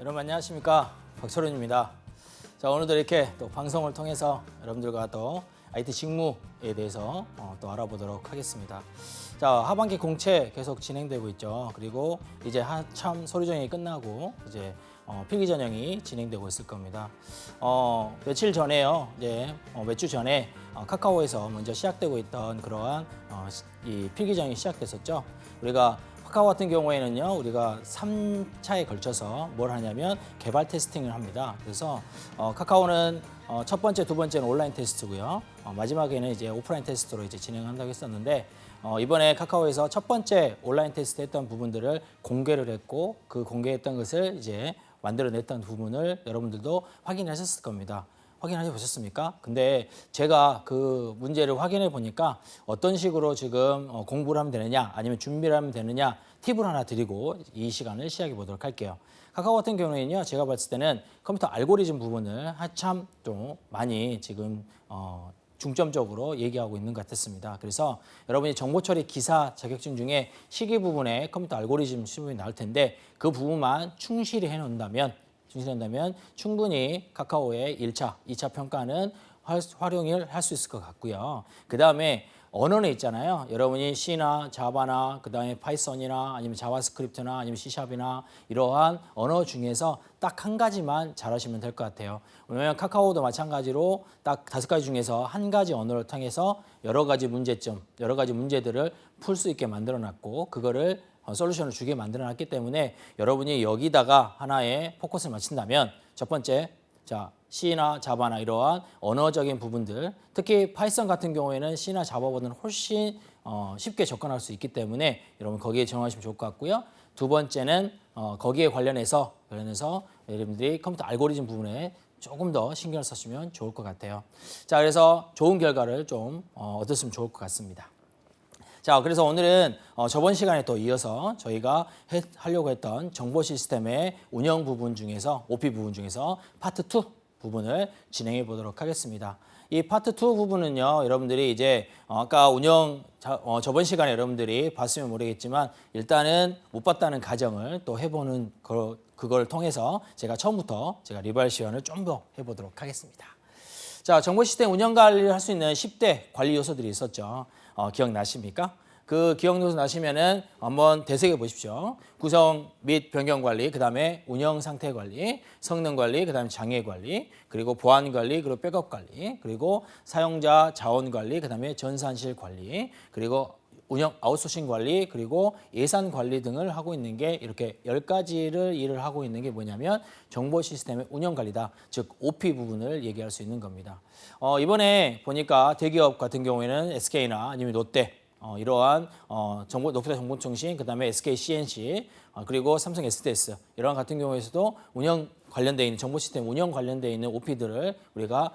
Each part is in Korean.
여러분 안녕하십니까, 박철훈입니다. 자, 오늘도 이렇게 또 방송을 통해서 여러분들과 또 IT 직무에 대해서 또 알아보도록 하겠습니다. 자, 하반기 공채 계속 진행되고 있죠. 그리고 이제 한참 서류 전형이 끝나고 이제 필기 전형이 진행되고 있을 겁니다. 며칠 전에요. 이제 몇 주 전에 카카오에서 먼저 시작되고 있던 그러한 이 필기 전형이 시작됐었죠. 우리가 카카오 같은 경우에는요, 우리가 3차에 걸쳐서 뭘 하냐면 개발 테스팅을 합니다. 그래서 카카오는 첫 번째, 두 번째는 온라인 테스트고요. 마지막에는 이제 오프라인 테스트로 이제 진행한다고 했었는데, 이번에 카카오에서 첫 번째 온라인 테스트 했던 부분들을 공개를 했고, 그 공개했던 것을 이제 만들어냈던 부분을 여러분들도 확인하셨을 겁니다. 확인해 보셨습니까? 근데 제가 그 문제를 확인해 보니까 어떤 식으로 지금 공부를 하면 되느냐, 아니면 준비를 하면 되느냐 팁을 하나 드리고 이 시간을 시작해 보도록 할게요. 카카오 같은 경우에는요, 제가 봤을 때는 컴퓨터 알고리즘 부분을 한참 좀 많이 지금 중점적으로 얘기하고 있는 것 같았습니다. 그래서 여러분이 정보처리 기사 자격증 중에 시기 부분에 컴퓨터 알고리즘 시험이 나올 텐데, 그 부분만 충실히 해놓는다면 충분히 카카오의 1차, 2차 평가는 활용을 할 수 있을 것 같고요. 그 다음에 언어는 있잖아요. 여러분이 C나 자바나 그 다음에 파이썬이나 아니면 자바스크립트나 아니면 C샵이나 이러한 언어 중에서 딱 한 가지만 잘하시면 될 것 같아요. 왜냐하면 카카오도 마찬가지로 딱 5가지 중에서 한 가지 언어를 통해서 여러 가지 문제점, 여러 가지 문제들을 풀 수 있게 만들어놨고, 그거를 솔루션을 주게 만들어놨기 때문에 여러분이 여기다가 하나의 포커스를 맞춘다면, 첫 번째, 자, C나 자바나 이러한 언어적인 부분들, 특히 파이썬 같은 경우에는 C나 자바보다는 훨씬 쉽게 접근할 수 있기 때문에 여러분 거기에 정하시면 좋을 것 같고요. 두 번째는 거기에 관련해서 여러분들이 컴퓨터 알고리즘 부분에 조금 더 신경을 쓰시면 좋을 것 같아요. 자, 그래서 좋은 결과를 좀 얻었으면 좋을 것 같습니다. 자, 그래서 오늘은 저번 시간에 또 이어서 저희가 하려고 했던 정보 시스템의 운영 부분 중에서, OP 부분 중에서 파트 2 부분을 진행해 보도록 하겠습니다. 이 파트 2 부분은요, 여러분들이 이제 아까 저번 시간에 여러분들이 봤으면 모르겠지만 일단은 못 봤다는 가정을 또 해보는 그걸 통해서 제가 처음부터 리발 시연을 좀 더 해보도록 하겠습니다. 자, 정보 시스템 운영 관리를 할 수 있는 10대 관리 요소들이 있었죠. 기억나십니까? 그 기억 요소 나시면은 한번 되새겨 보십시오. 구성 및 변경 관리, 그 다음에 운영 상태 관리, 성능 관리, 그 다음에 장애 관리, 그리고 보안 관리, 그리고 백업 관리, 그리고 사용자 자원 관리, 그 다음에 전산실 관리, 그리고 운영 아웃소싱 관리, 그리고 예산 관리 등을 하고 있는 게, 이렇게 10가지를 일을 하고 있는 게 뭐냐면 정보 시스템의 운영 관리다. 즉 OP 부분을 얘기할 수 있는 겁니다. 이번에 보니까 대기업 같은 경우에는 SK나 아니면 롯데, 이러한 높이다 정보통신, 그 다음에 SK CNC, 그리고 삼성 SDS 이러한 같은 경우에서도 운영 관련되어 있는 정보 시스템 운영 관련되어 있는 OP들을 우리가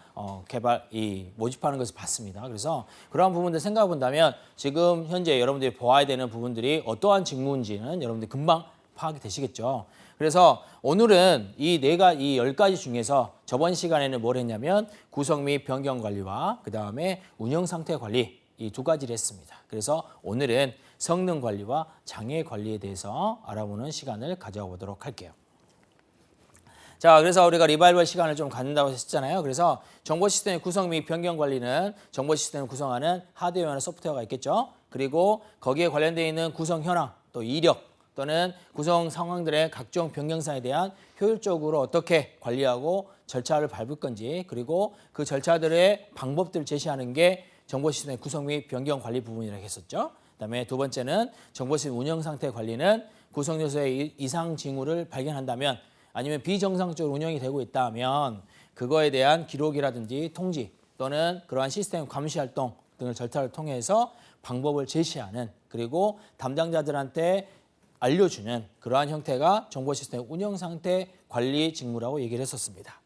모집하는 것을 봤습니다. 그래서 그러한 부분들 생각해 본다면 지금 현재 여러분들이 보아야 되는 부분들이 어떠한 직무인지는 여러분들이 금방 파악이 되시겠죠. 그래서 오늘은 이 10가지 중에서 저번 시간에는 뭘 했냐면 구성 및 변경 관리와 그 다음에 운영 상태 관리, 이 2가지를 했습니다. 그래서 오늘은 성능 관리와 장애 관리에 대해서 알아보는 시간을 가져보도록 할게요. 자, 그래서 우리가 리바이벌 시간을 좀 갖는다고 했잖아요. 그래서 정보 시스템의 구성 및 변경 관리는 정보 시스템을 구성하는 하드웨어나 소프트웨어가 있겠죠. 그리고 거기에 관련되어 있는 구성 현황, 또 이력, 또는 구성 상황들의 각종 변경사에 대한 효율적으로 어떻게 관리하고 절차를 밟을 건지, 그리고 그 절차들의 방법들을 제시하는 게 정보 시스템의 구성 및 변경 관리 부분이라고 했었죠. 그다음에 두 번째는 정보 시스템 운영 상태 관리는 구성 요소의 이상 징후를 발견한다면, 아니면 비정상적으로 운영이 되고 있다면 그거에 대한 기록이라든지 통지, 또는 그러한 시스템 감시 활동 등을 절차를 통해서 방법을 제시하는, 그리고 담당자들한테 알려주는 그러한 형태가 정보 시스템 운영 상태 관리 직무라고 얘기를 했었습니다.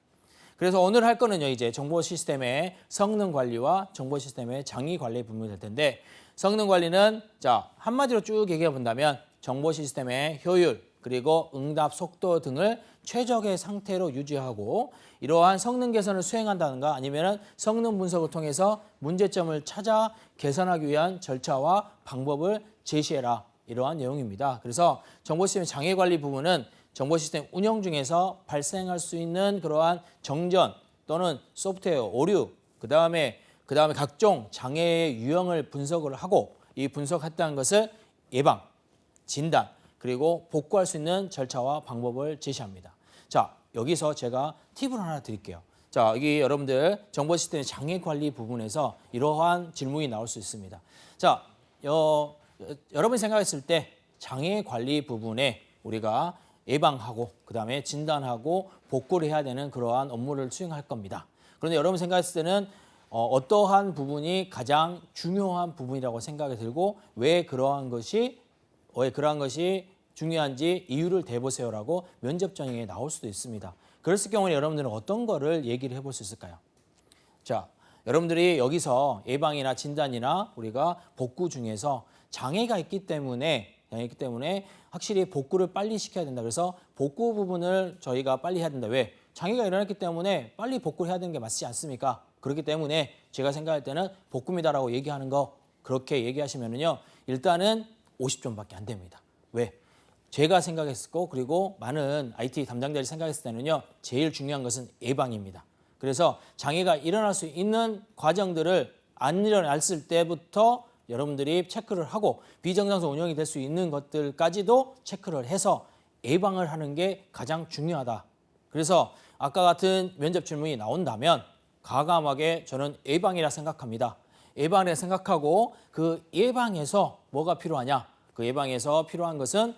그래서 오늘 할 거는요, 이제 정보 시스템의 성능 관리와 정보 시스템의 장애 관리 부분이 될 텐데, 성능 관리는 자, 한마디로 쭉 얘기해 본다면 정보 시스템의 효율 그리고 응답 속도 등을 최적의 상태로 유지하고 이러한 성능 개선을 수행한다든가 아니면 성능 분석을 통해서 문제점을 찾아 개선하기 위한 절차와 방법을 제시해라. 이러한 내용입니다. 그래서 정보 시스템 장애 관리 부분은 정보 시스템 운영 중에서 발생할 수 있는 그러한 정전 또는 소프트웨어 오류, 그다음에 각종 장애의 유형을 분석을 하고 이 분석했다는 것을 예방, 진단, 그리고 복구할 수 있는 절차와 방법을 제시합니다. 자, 여기서 제가 팁을 하나 드릴게요. 자, 여기 여러분들 정보 시스템 장애 관리 부분에서 이러한 질문이 나올 수 있습니다. 자, 여러분이 생각했을 때 장애 관리 부분에 우리가 예방하고 그다음에 진단하고 복구를 해야 되는 그러한 업무를 수행할 겁니다. 그런데 여러분 생각했을 때는 어떠한 부분이 가장 중요한 부분이라고 생각이 들고 왜 그러한 것이 중요한지 이유를 대보세요라고 면접 전형에 나올 수도 있습니다. 그랬을 경우에 여러분들은 어떤 거를 얘기를 해볼 수 있을까요? 자, 여러분들이 여기서 예방이나 진단이나 우리가 복구 중에서 장애가 있기 때문에 확실히 복구를 빨리 시켜야 된다. 그래서 복구 부분을 저희가 빨리 해야 된다. 왜? 장애가 일어났기 때문에 빨리 복구를 해야 되는 게 맞지 않습니까? 그렇기 때문에 제가 생각할 때는 복구입니다라고 얘기하는 거 그렇게 얘기하시면은요. 일단은 50점밖에 안 됩니다. 왜? 제가 생각했을 거 그리고 많은 IT 담당자들이 생각했을 때는요. 제일 중요한 것은 예방입니다. 그래서 장애가 일어날 수 있는 과정들을 안 일어났을 때부터 여러분들이 체크를 하고 비정상적 운영이 될 수 있는 것들까지도 체크를 해서 예방을 하는 게 가장 중요하다. 그래서 아까 같은 면접 질문이 나온다면 과감하게 저는 예방이라 생각합니다. 예방이라 생각하고 그 예방에서 뭐가 필요하냐? 그 예방에서 필요한 것은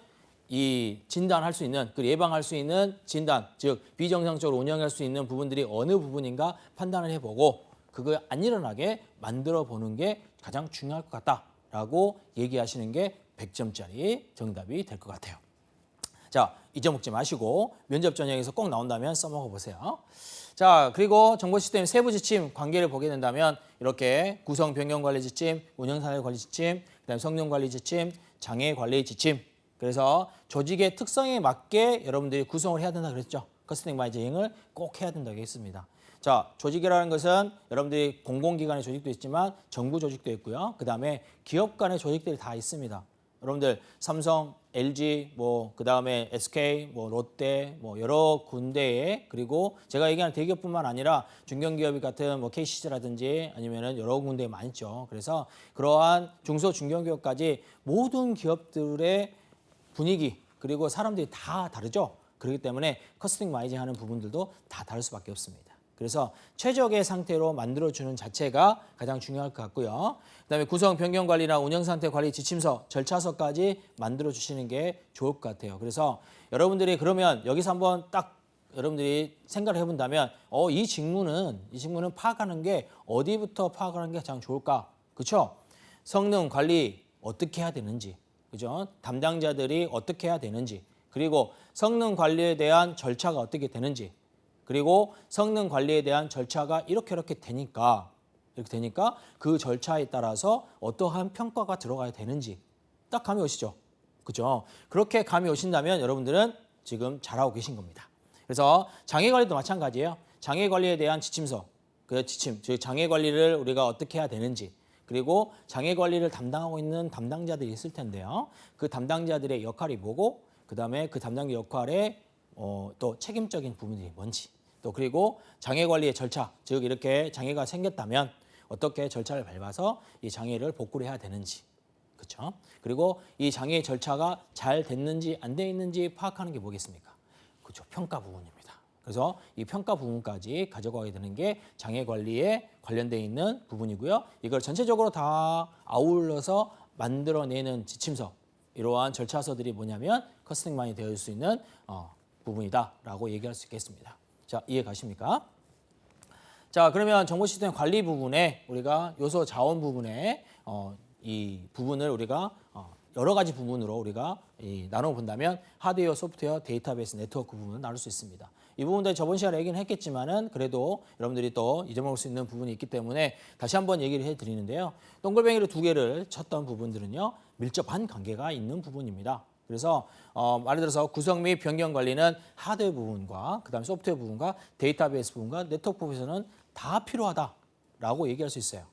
이 진단할 수 있는, 그 예방할 수 있는 진단, 즉 비정상적으로 운영할 수 있는 부분들이 어느 부분인가 판단을 해보고 그거 안 일어나게 만들어 보는 게 가장 중요할 것 같다라고 얘기하시는 게 100점짜리 정답이 될 것 같아요. 자, 잊어먹지 마시고 면접 전형에서 꼭 나온다면 써먹어 보세요. 자, 그리고 정보 시스템 세부 지침 관계를 보게 된다면 이렇게 구성 변경 관리 지침, 운영 사례 관리 지침, 그다음에 성능 관리 지침, 장애 관리 지침. 그래서 조직의 특성에 맞게 여러분들이 구성을 해야 된다 그랬죠. 커스터밍 마이징을 꼭 해야 된다고 했습니다. 자, 조직이라는 것은 여러분들이 공공기관의 조직도 있지만 정부 조직도 있고요. 그다음에 기업 간의 조직들이 다 있습니다. 여러분들 삼성, LG, 그다음에 SK, 롯데, 여러 군데에 그리고 제가 얘기하는 대기업뿐만 아니라 중견기업 같은 KCC라든지 아니면은 여러 군데에 많죠. 그래서 그러한 중소 중견기업까지 모든 기업들의 분위기 그리고 사람들이 다 다르죠. 그렇기 때문에 커스터마이징 하는 부분들도 다 다를 수밖에 없습니다. 그래서 최적의 상태로 만들어주는 자체가 가장 중요할 것 같고요. 그다음에 구성 변경 관리나 운영 상태 관리 지침서, 절차서까지 만들어주시는 게 좋을 것 같아요. 그래서 여러분들이 그러면 여기서 한번 딱 여러분들이 생각을 해본다면 이 직무는 파악하는 게 어디부터 파악하는 게 가장 좋을까? 그렇죠? 성능 관리 어떻게 해야 되는지, 그죠? 담당자들이 어떻게 해야 되는지, 그리고 성능 관리에 대한 절차가 어떻게 되는지, 그리고 성능 관리에 대한 절차가 이렇게 되니까 그 절차에 따라서 어떠한 평가가 들어가야 되는지 딱 감이 오시죠? 그죠? 그렇게 감이 오신다면 여러분들은 지금 잘하고 계신 겁니다. 그래서 장애 관리도 마찬가지예요. 장애 관리에 대한 지침서, 그 지침, 즉 장애 관리를 우리가 어떻게 해야 되는지, 그리고 장애 관리를 담당하고 있는 담당자들이 있을 텐데요. 그 담당자들의 역할이 뭐고, 그다음에 그 담당자 역할의 또 책임적인 부분이 뭔지, 또 그리고 장애 관리의 절차, 즉 이렇게 장애가 생겼다면 어떻게 절차를 밟아서 이 장애를 복구를 해야 되는지, 그렇죠? 그리고 이 장애 절차가 잘 됐는지 안 돼 있는지 파악하는 게 뭐겠습니까? 그렇죠, 평가 부분입니다. 그래서 이 평가 부분까지 가져가게 되는 게 장애 관리에 관련돼 있는 부분이고요. 이걸 전체적으로 다 아울러서 만들어내는 지침서, 이러한 절차서들이 뭐냐면 커스터마이 되어 있을 수 있는 부분이다라고 얘기할 수 있겠습니다. 자, 이해 가십니까? 자, 그러면 정보 시스템 관리 부분에 우리가 요소 자원 부분에 이 부분을 우리가 여러 가지 부분으로 우리가 나눠 본다면 하드웨어, 소프트웨어, 데이터베이스, 네트워크 부분을 나눌 수 있습니다. 이 부분들 저번 시간에 얘기는 했겠지만은 그래도 여러분들이 또 잊어먹을 수 있는 부분이 있기 때문에 다시 한번 얘기를 해드리는데요. 동글뱅이로 두 개를 쳤던 부분들은요, 밀접한 관계가 있는 부분입니다. 그래서 말을 들어서 구성 및 변경 관리는 하드웨어 부분과 그다음에 소프트웨어 부분과 데이터베이스 부분과 네트워크 부분에서는 다 필요하다라고 얘기할 수 있어요.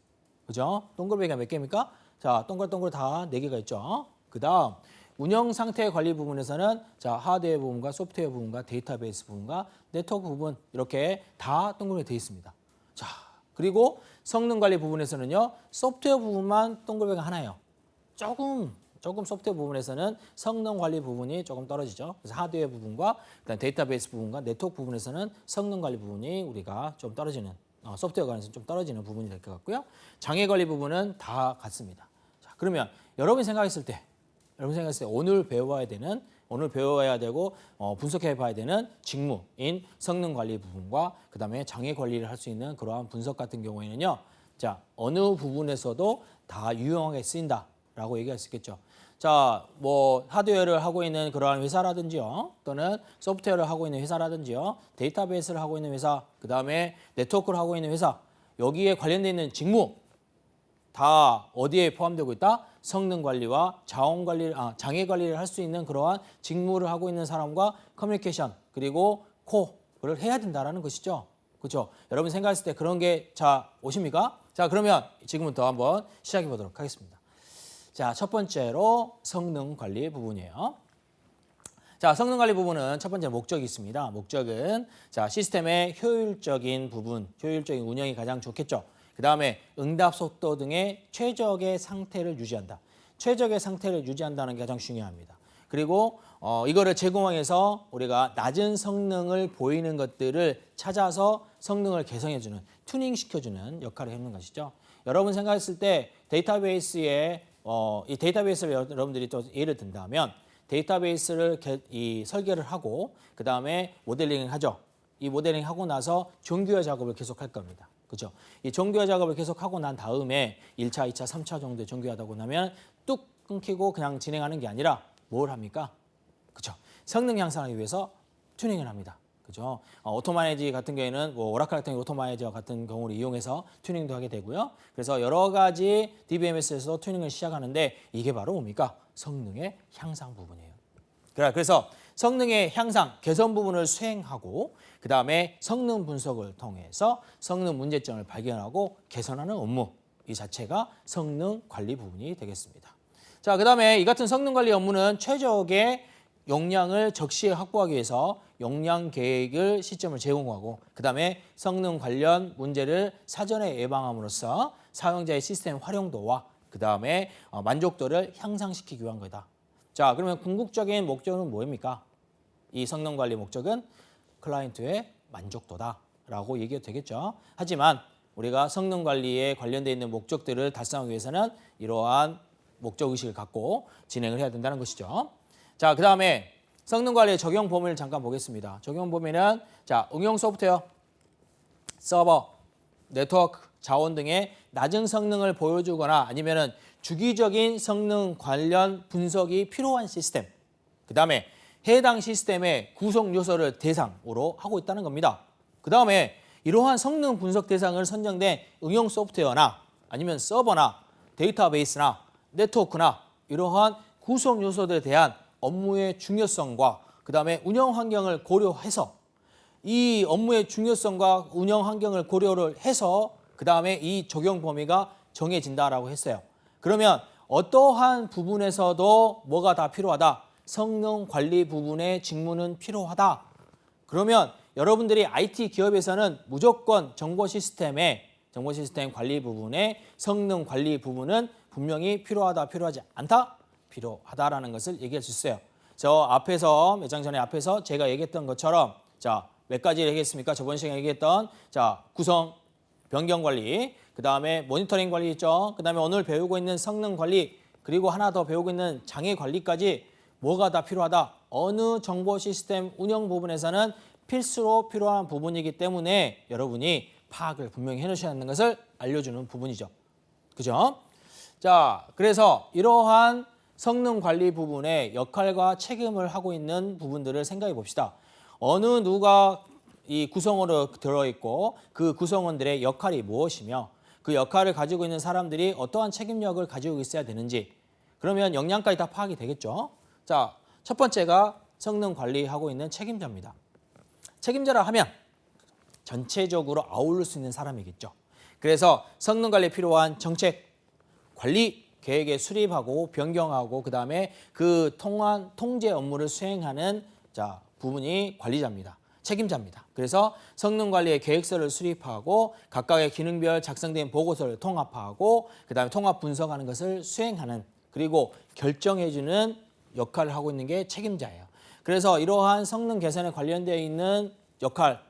그죠? 동글베개가 몇 개입니까? 자, 동글동글 다 4개가 있죠. 그다음 운영 상태 관리 부분에서는 자, 하드웨어 부분과 소프트웨어 부분과 데이터베이스 부분과 네트워크 부분 이렇게 다 동글베개 되어 있습니다. 자, 그리고 성능 관리 부분에서는요. 소프트웨어 부분만 동글베개가 하나예요. 조금 소프트웨어 부분에서는 성능 관리 부분이 조금 떨어지죠. 그래서 하드웨어 부분과 그다음 데이터베이스 부분과 네트워크 부분에서는 성능 관리 부분이 우리가 좀 떨어지는 소프트웨어 관련해서 좀 떨어지는 부분이 될 것 같고요. 장애 관리 부분은 다 같습니다. 자, 그러면 여러분이 생각했을 때 오늘 배워야 되고 분석해 봐야 되는 직무인 성능 관리 부분과 그다음에 장애 관리를 할 수 있는 그러한 분석 같은 경우에는요. 자, 어느 부분에서도 다 유용하게 쓰인다라고 얘기할 수 있겠죠. 자, 뭐 하드웨어를 하고 있는 그러한 회사라든지요. 또는 소프트웨어를 하고 있는 회사라든지요. 데이터베이스를 하고 있는 회사, 그다음에 네트워크를 하고 있는 회사. 여기에 관련돼 있는 직무 다 어디에 포함되고 있다? 성능 관리와 장애 관리를 할 수 있는 그러한 직무를 하고 있는 사람과 커뮤니케이션 그리고 코를 해야 된다라는 것이죠. 그렇죠? 여러분 생각했을 때 그런 게 자 오십니까? 자, 그러면 지금부터 한번 시작해 보도록 하겠습니다. 자, 첫 번째로 성능 관리 부분이에요. 자, 성능 관리 부분은 첫 번째 목적이 있습니다. 목적은 자, 시스템의 효율적인 부분, 효율적인 운영이 가장 좋겠죠. 그다음에 응답 속도 등의 최적의 상태를 유지한다. 최적의 상태를 유지한다는 게 가장 중요합니다. 그리고 이거를 제공하면서 우리가 낮은 성능을 보이는 것들을 찾아서 성능을 개선해주는, 튜닝시켜주는 역할을 하는 것이죠. 여러분 생각했을 때 데이터베이스에 이 데이터베이스를 여러분들이 또 예를 든다면 데이터베이스를 설계를 하고 그 다음에 모델링을 하죠. 이 모델링 하고 나서 정규화 작업을 계속할 겁니다. 그죠? 이 정규화 작업을 계속하고 난 다음에 1차, 2차, 3차 정도 정규화하고 나면 뚝 끊기고 그냥 진행하는 게 아니라 뭘 합니까? 그죠? 성능 향상하기 위해서 튜닝을 합니다. 그죠? 오토마이지 같은 경우에는 뭐 오라클 같은 오토마이지와 같은 경우를 이용해서 튜닝도 하게 되고요. 그래서 여러 가지 DBMS에서 튜닝을 시작하는데 이게 바로 뭡니까? 성능의 향상 부분이에요. 그래서 성능의 향상, 개선 부분을 수행하고 그 다음에 성능 분석을 통해서 성능 문제점을 발견하고 개선하는 업무 이 자체가 성능 관리 부분이 되겠습니다. 자, 그 다음에 이 같은 성능 관리 업무는 최적의 용량을 적시에 확보하기 위해서 용량 계획을 시점을 제공하고 그 다음에 성능 관련 문제를 사전에 예방함으로써 사용자의 시스템 활용도와 그 다음에 만족도를 향상시키기 위한 거다. 자, 그러면 궁극적인 목적은 뭐입니까? 이 성능 관리 목적은 클라이언트의 만족도다라고 얘기해도 되겠죠. 하지만 우리가 성능 관리에 관련되어 있는 목적들을 달성하기 위해서는 이러한 목적의식을 갖고 진행을 해야 된다는 것이죠. 자, 그 다음에 성능 관리의 적용 범위를 잠깐 보겠습니다. 적용 범위는 자, 응용 소프트웨어, 서버, 네트워크, 자원 등의 낮은 성능을 보여주거나 아니면은 주기적인 성능 관련 분석이 필요한 시스템. 그 다음에 해당 시스템의 구성 요소를 대상으로 하고 있다는 겁니다. 그 다음에 이러한 성능 분석 대상을 선정된 응용 소프트웨어나 아니면 서버나 데이터베이스나 네트워크나 이러한 구성 요소들에 대한 업무의 중요성과 그 다음에 운영 환경을 고려해서 이 업무의 중요성과 운영 환경을 고려를 해서 그 다음에 이 적용 범위가 정해진다라고 했어요. 그러면 어떠한 부분에서도 뭐가 다 필요하다? 성능 관리 부분의 직무는 필요하다. 그러면 여러분들이 IT 기업에서는 무조건 정보 시스템 관리 부분의 성능 관리 부분은 분명히 필요하다, 필요하지 않다? 필요하다라는 것을 얘기할 수 있어요. 저 앞에서 몇 장 전에 앞에서 제가 얘기했던 것처럼 자, 몇 가지를 얘기했습니까? 저번 시간에 얘기했던 자, 구성, 변경 관리, 그 다음에 모니터링 관리 있죠. 그 다음에 오늘 배우고 있는 성능 관리, 그리고 하나 더 배우고 있는 장애 관리까지 뭐가 다 필요하다. 어느 정보 시스템 운영 부분에서는 필수로 필요한 부분이기 때문에 여러분이 파악을 분명히 해놓으셔야 하는 것을 알려주는 부분이죠. 그죠? 자, 그래서 이러한 성능 관리 부분의 역할과 책임을 하고 있는 부분들을 생각해 봅시다. 어느 누가 이 구성원으로 들어있고 그 구성원들의 역할이 무엇이며 그 역할을 가지고 있는 사람들이 어떠한 책임력을 가지고 있어야 되는지 그러면 역량까지 다 파악이 되겠죠. 자, 첫 번째가 성능 관리하고 있는 책임자입니다. 책임자라 하면 전체적으로 아울릴 수 있는 사람이겠죠. 그래서 성능 관리에 필요한 정책, 관리 계획에 수립하고 변경하고 그다음에 그 통제 업무를 수행하는 부분이 관리자입니다. 책임자입니다. 그래서 성능 관리의 계획서를 수립하고 각각의 기능별 작성된 보고서를 통합하고 그다음에 통합 분석하는 것을 수행하는 그리고 결정해주는 역할을 하고 있는 게 책임자예요. 그래서 이러한 성능 개선에 관련되어 있는 역할,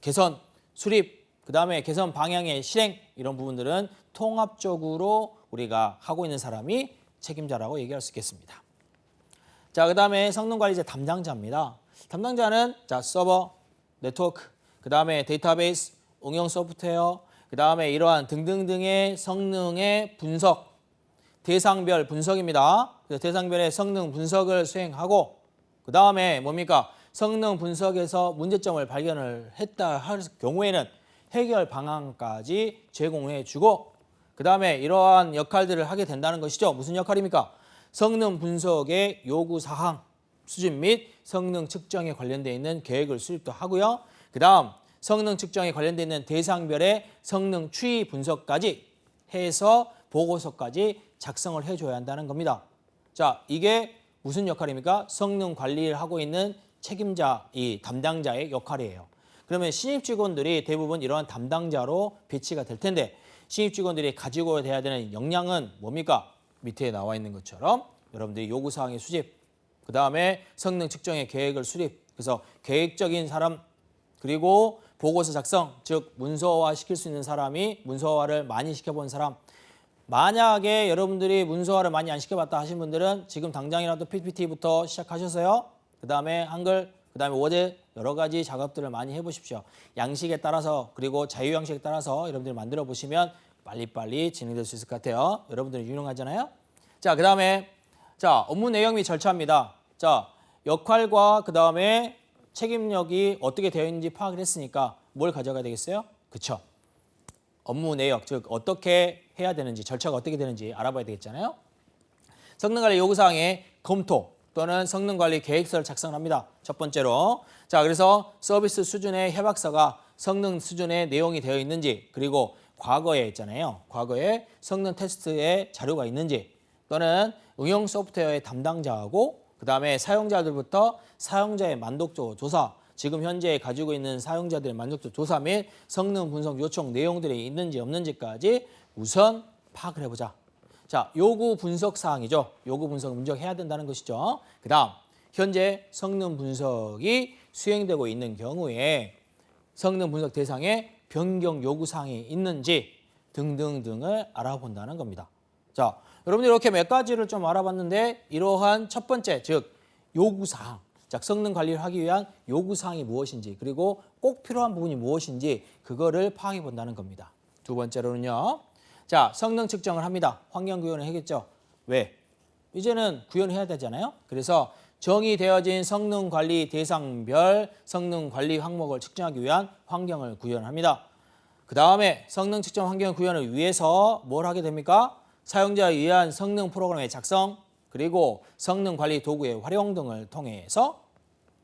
개선, 수립, 그다음에 개선 방향의 실행 이런 부분들은 통합적으로 우리가 하고 있는 사람이 책임자라고 얘기할 수 있겠습니다. 자, 그다음에 성능 관리자 담당자입니다. 담당자는 서버, 네트워크, 그다음에 데이터베이스, 응용 소프트웨어, 그다음에 이러한 등등등의 성능의 분석, 대상별 분석입니다. 대상별의 성능 분석을 수행하고 그다음에 뭡니까? 성능 분석에서 문제점을 발견을 했다 할 경우에는 해결 방안까지 제공해 주고 그다음에 이러한 역할들을 하게 된다는 것이죠. 무슨 역할입니까? 성능 분석의 요구사항 수집 및 성능 측정에 관련되어 있는 계획을 수립도 하고요. 그다음 성능 측정에 관련되어 있는 대상별의 성능 추이 분석까지 해서 보고서까지 작성을 해줘야 한다는 겁니다. 자, 이게 무슨 역할입니까? 성능 관리를 하고 있는 책임자, 이 담당자의 역할이에요. 그러면 신입 직원들이 대부분 이러한 담당자로 배치가 될 텐데 신입 직원들이 가지고 돼야 되는 역량은 뭡니까? 밑에 나와 있는 것처럼 여러분들이 요구사항의 수집, 그 다음에 성능 측정의 계획을 수립, 그래서 계획적인 사람, 그리고 보고서 작성, 즉 문서화 시킬 수 있는 사람이 문서화를 많이 시켜본 사람. 만약에 여러분들이 문서화를 많이 안 시켜봤다 하신 분들은 지금 당장이라도 PPT부터 시작하셔서요. 그 다음에 한글, 그 다음에 워드 여러 가지 작업들을 많이 해보십시오. 양식에 따라서 그리고 자유양식에 따라서 여러분들이 만들어 보시면 빨리빨리 진행될 수 있을 것 같아요. 여러분들이 유능하잖아요. 자, 그 다음에 업무 내용 및 절차입니다. 자, 역할과 그 다음에 책임력이 어떻게 되어 있는지 파악을 했으니까 뭘 가져가야 되겠어요? 그쵸? 업무 내역, 즉 어떻게 해야 되는지, 절차가 어떻게 되는지 알아봐야 되겠잖아요. 성능관리 요구사항의 검토 또는 성능관리 계획서를 작성합니다. 첫 번째로. 자, 그래서 서비스 수준의 협약서가 성능 수준의 내용이 되어 있는지 그리고 과거에 있잖아요. 과거에 성능 테스트의 자료가 있는지 또는 응용 소프트웨어의 담당자하고 그다음에 사용자들부터 사용자의 만족도 조사, 지금 현재 가지고 있는 사용자들의 만족도 조사 및 성능 분석 요청 내용들이 있는지 없는지까지 우선 파악을 해보자. 자, 요구 분석 사항이죠. 요구 분석 분석해야 된다는 것이죠. 그다음 현재 성능 분석이 수행되고 있는 경우에 성능 분석 대상에 변경 요구 사항이 있는지 등등등을 알아본다는 겁니다. 자, 여러분들 이렇게 몇 가지를 좀 알아봤는데 이러한 첫 번째, 즉 요구사항, 자, 성능 관리를 하기 위한 요구사항이 무엇인지 그리고 꼭 필요한 부분이 무엇인지 그거를 파악해 본다는 겁니다. 두 번째로는요. 자, 성능 측정을 합니다. 환경 구현을 하겠죠. 왜? 이제는 구현해야 되잖아요. 그래서 정의되어진 성능 관리 대상별 성능 관리 항목을 측정하기 위한 환경을 구현합니다. 그 다음에 성능 측정 환경 구현을 위해서 뭘 하게 됩니까? 사용자에 의한 성능 프로그램의 작성, 그리고 성능 관리 도구의 활용 등을 통해서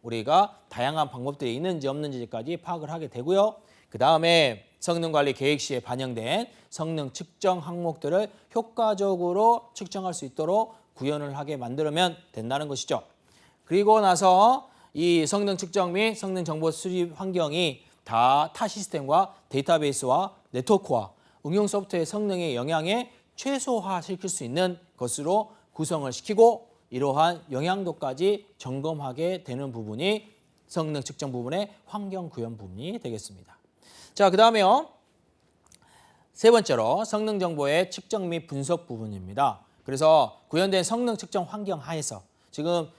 우리가 다양한 방법들이 있는지 없는지까지 파악을 하게 되고요. 그 다음에 성능 관리 계획 시에 반영된 성능 측정 항목들을 효과적으로 측정할 수 있도록 구현을 하게 만들면 된다는 것이죠. 그리고 나서 이 성능 측정 및 성능 정보 수집 환경이 다 타 시스템과 데이터베이스와 네트워크와 응용 소프트웨어의 성능의 영향에 최소화시킬 수 있는 것으로 구성을 시키고 이러한 영향도까지 점검하게 되는 부분이 성능 측정 부분의 환경 구현 부분이 되겠습니다. 자, 그 다음에요. 세 번째로 성능 정보의 측정 및 분석 부분입니다. 그래서 구현된 성능 측정 환경 하에서 지금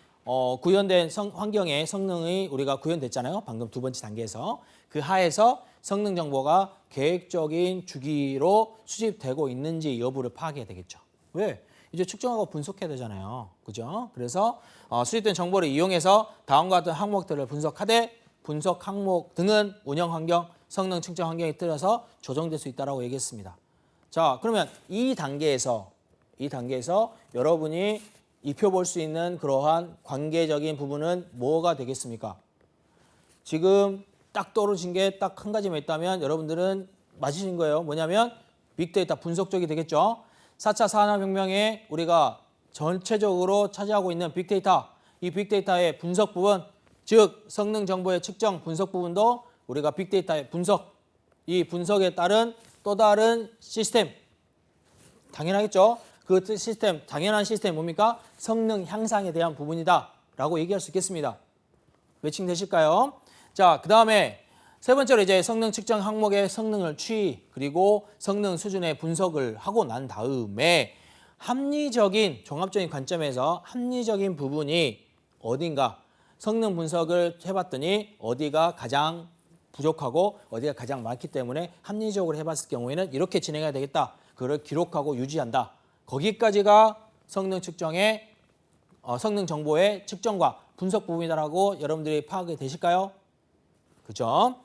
구현된 환경의 성능이 우리가 구현됐잖아요. 방금 두 번째 단계에서. 그 하에서 성능 정보가 계획적인 주기로 수집되고 있는지 여부를 파악해야 되겠죠. 왜? 이제 측정하고 분석해야 되잖아요. 그죠? 그래서 수집된 정보를 이용해서 다음과 같은 항목들을 분석하되 분석 항목 등은 운영 환경, 성능 측정 환경에 따라서 조정될 수 있다고 얘기했습니다. 자, 그러면 이 단계에서 여러분이 입혀볼 수 있는 그러한 관계적인 부분은 뭐가 되겠습니까? 지금 딱 떨어진 게 딱 한 가지만 있다면 여러분들은 맞으신 거예요. 뭐냐면 빅데이터 분석 쪽이 되겠죠. 4차 산업혁명에 우리가 전체적으로 차지하고 있는 빅데이터, 이 빅데이터의 분석 부분, 즉 성능 정보의 측정 분석 부분도 우리가 빅데이터의 분석, 이 분석에 따른 또 다른 시스템, 당연하겠죠. 그 시스템, 당연한 시스템이 뭡니까? 성능 향상에 대한 부분이다 라고 얘기할 수 있겠습니다. 매칭되실까요? 자, 그 다음에 세 번째로 이제 성능 측정 항목의 성능을 추이, 그리고 성능 수준의 분석을 하고 난 다음에 합리적인, 종합적인 관점에서 합리적인 부분이 어딘가 성능 분석을 해봤더니 어디가 가장 부족하고 어디가 가장 많기 때문에 합리적으로 해봤을 경우에는 이렇게 진행해야 되겠다. 그걸 기록하고 유지한다. 거기까지가 성능 측정의 성능 정보의 측정과 분석 부분이다라고 여러분들이 파악이 되실까요? 그죠?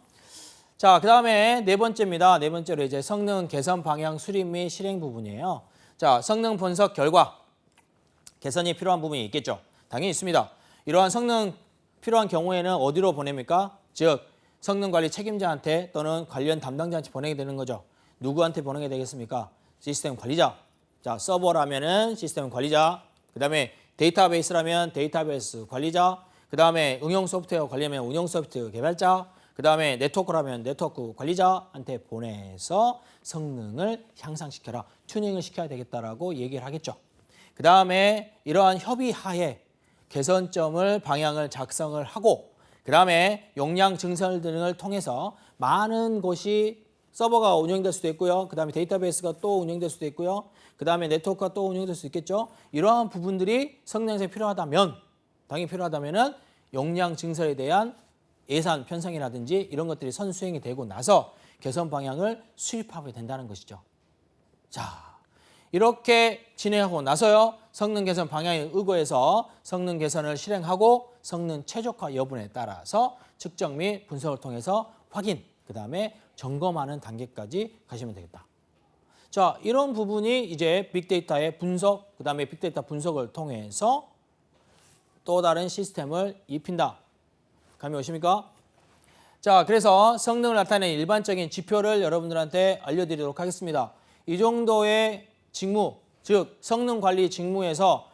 자, 그 다음에 네 번째입니다. 네 번째로 이제 성능 개선 방향 수립 및 실행 부분이에요. 자, 성능 분석 결과 개선이 필요한 부분이 있겠죠. 당연히 있습니다. 이러한 성능 필요한 경우에는 어디로 보냅니까? 즉 성능 관리 책임자한테 또는 관련 담당자한테 보내게 되는 거죠. 누구한테 보내게 되겠습니까? 시스템 관리자. 자, 서버라면은 시스템 관리자. 그 다음에 데이터베이스라면 데이터베이스 관리자. 그 다음에 응용 소프트웨어 관리하면 응용 소프트웨어 개발자. 그 다음에 네트워크라면 네트워크 관리자한테 보내서 성능을 향상시켜라, 튜닝을 시켜야 되겠다라고 얘기를 하겠죠. 그 다음에 이러한 협의하에 개선점을 방향을 작성을 하고 그 다음에 용량 증설 등을 통해서 많은 곳이 서버가 운영될 수도 있고요. 그 다음에 데이터베이스가 또 운영될 수도 있고요. 그 다음에 네트워크가 또 운영될 수 있겠죠. 이러한 부분들이 성능에 필요하다면, 당연히 필요하다면은 용량 증설에 대한 예산 편성이라든지 이런 것들이 선수행이 되고 나서 개선 방향을 수립하게 된다는 것이죠. 자, 이렇게 진행하고 나서요. 성능 개선 방향에 의거해서 성능 개선을 실행하고 성능 최적화 여부에 따라서 측정 및 분석을 통해서 확인, 그 다음에 점검하는 단계까지 가시면 되겠다. 자, 이런 부분이 이제 빅데이터의 분석, 그 다음에 빅데이터 분석을 통해서 또 다른 시스템을 입힌다. 감이 오십니까? 자, 그래서 성능을 나타내는 일반적인 지표를 여러분들한테 알려드리도록 하겠습니다. 이 정도의 직무, 즉 성능 관리 직무에서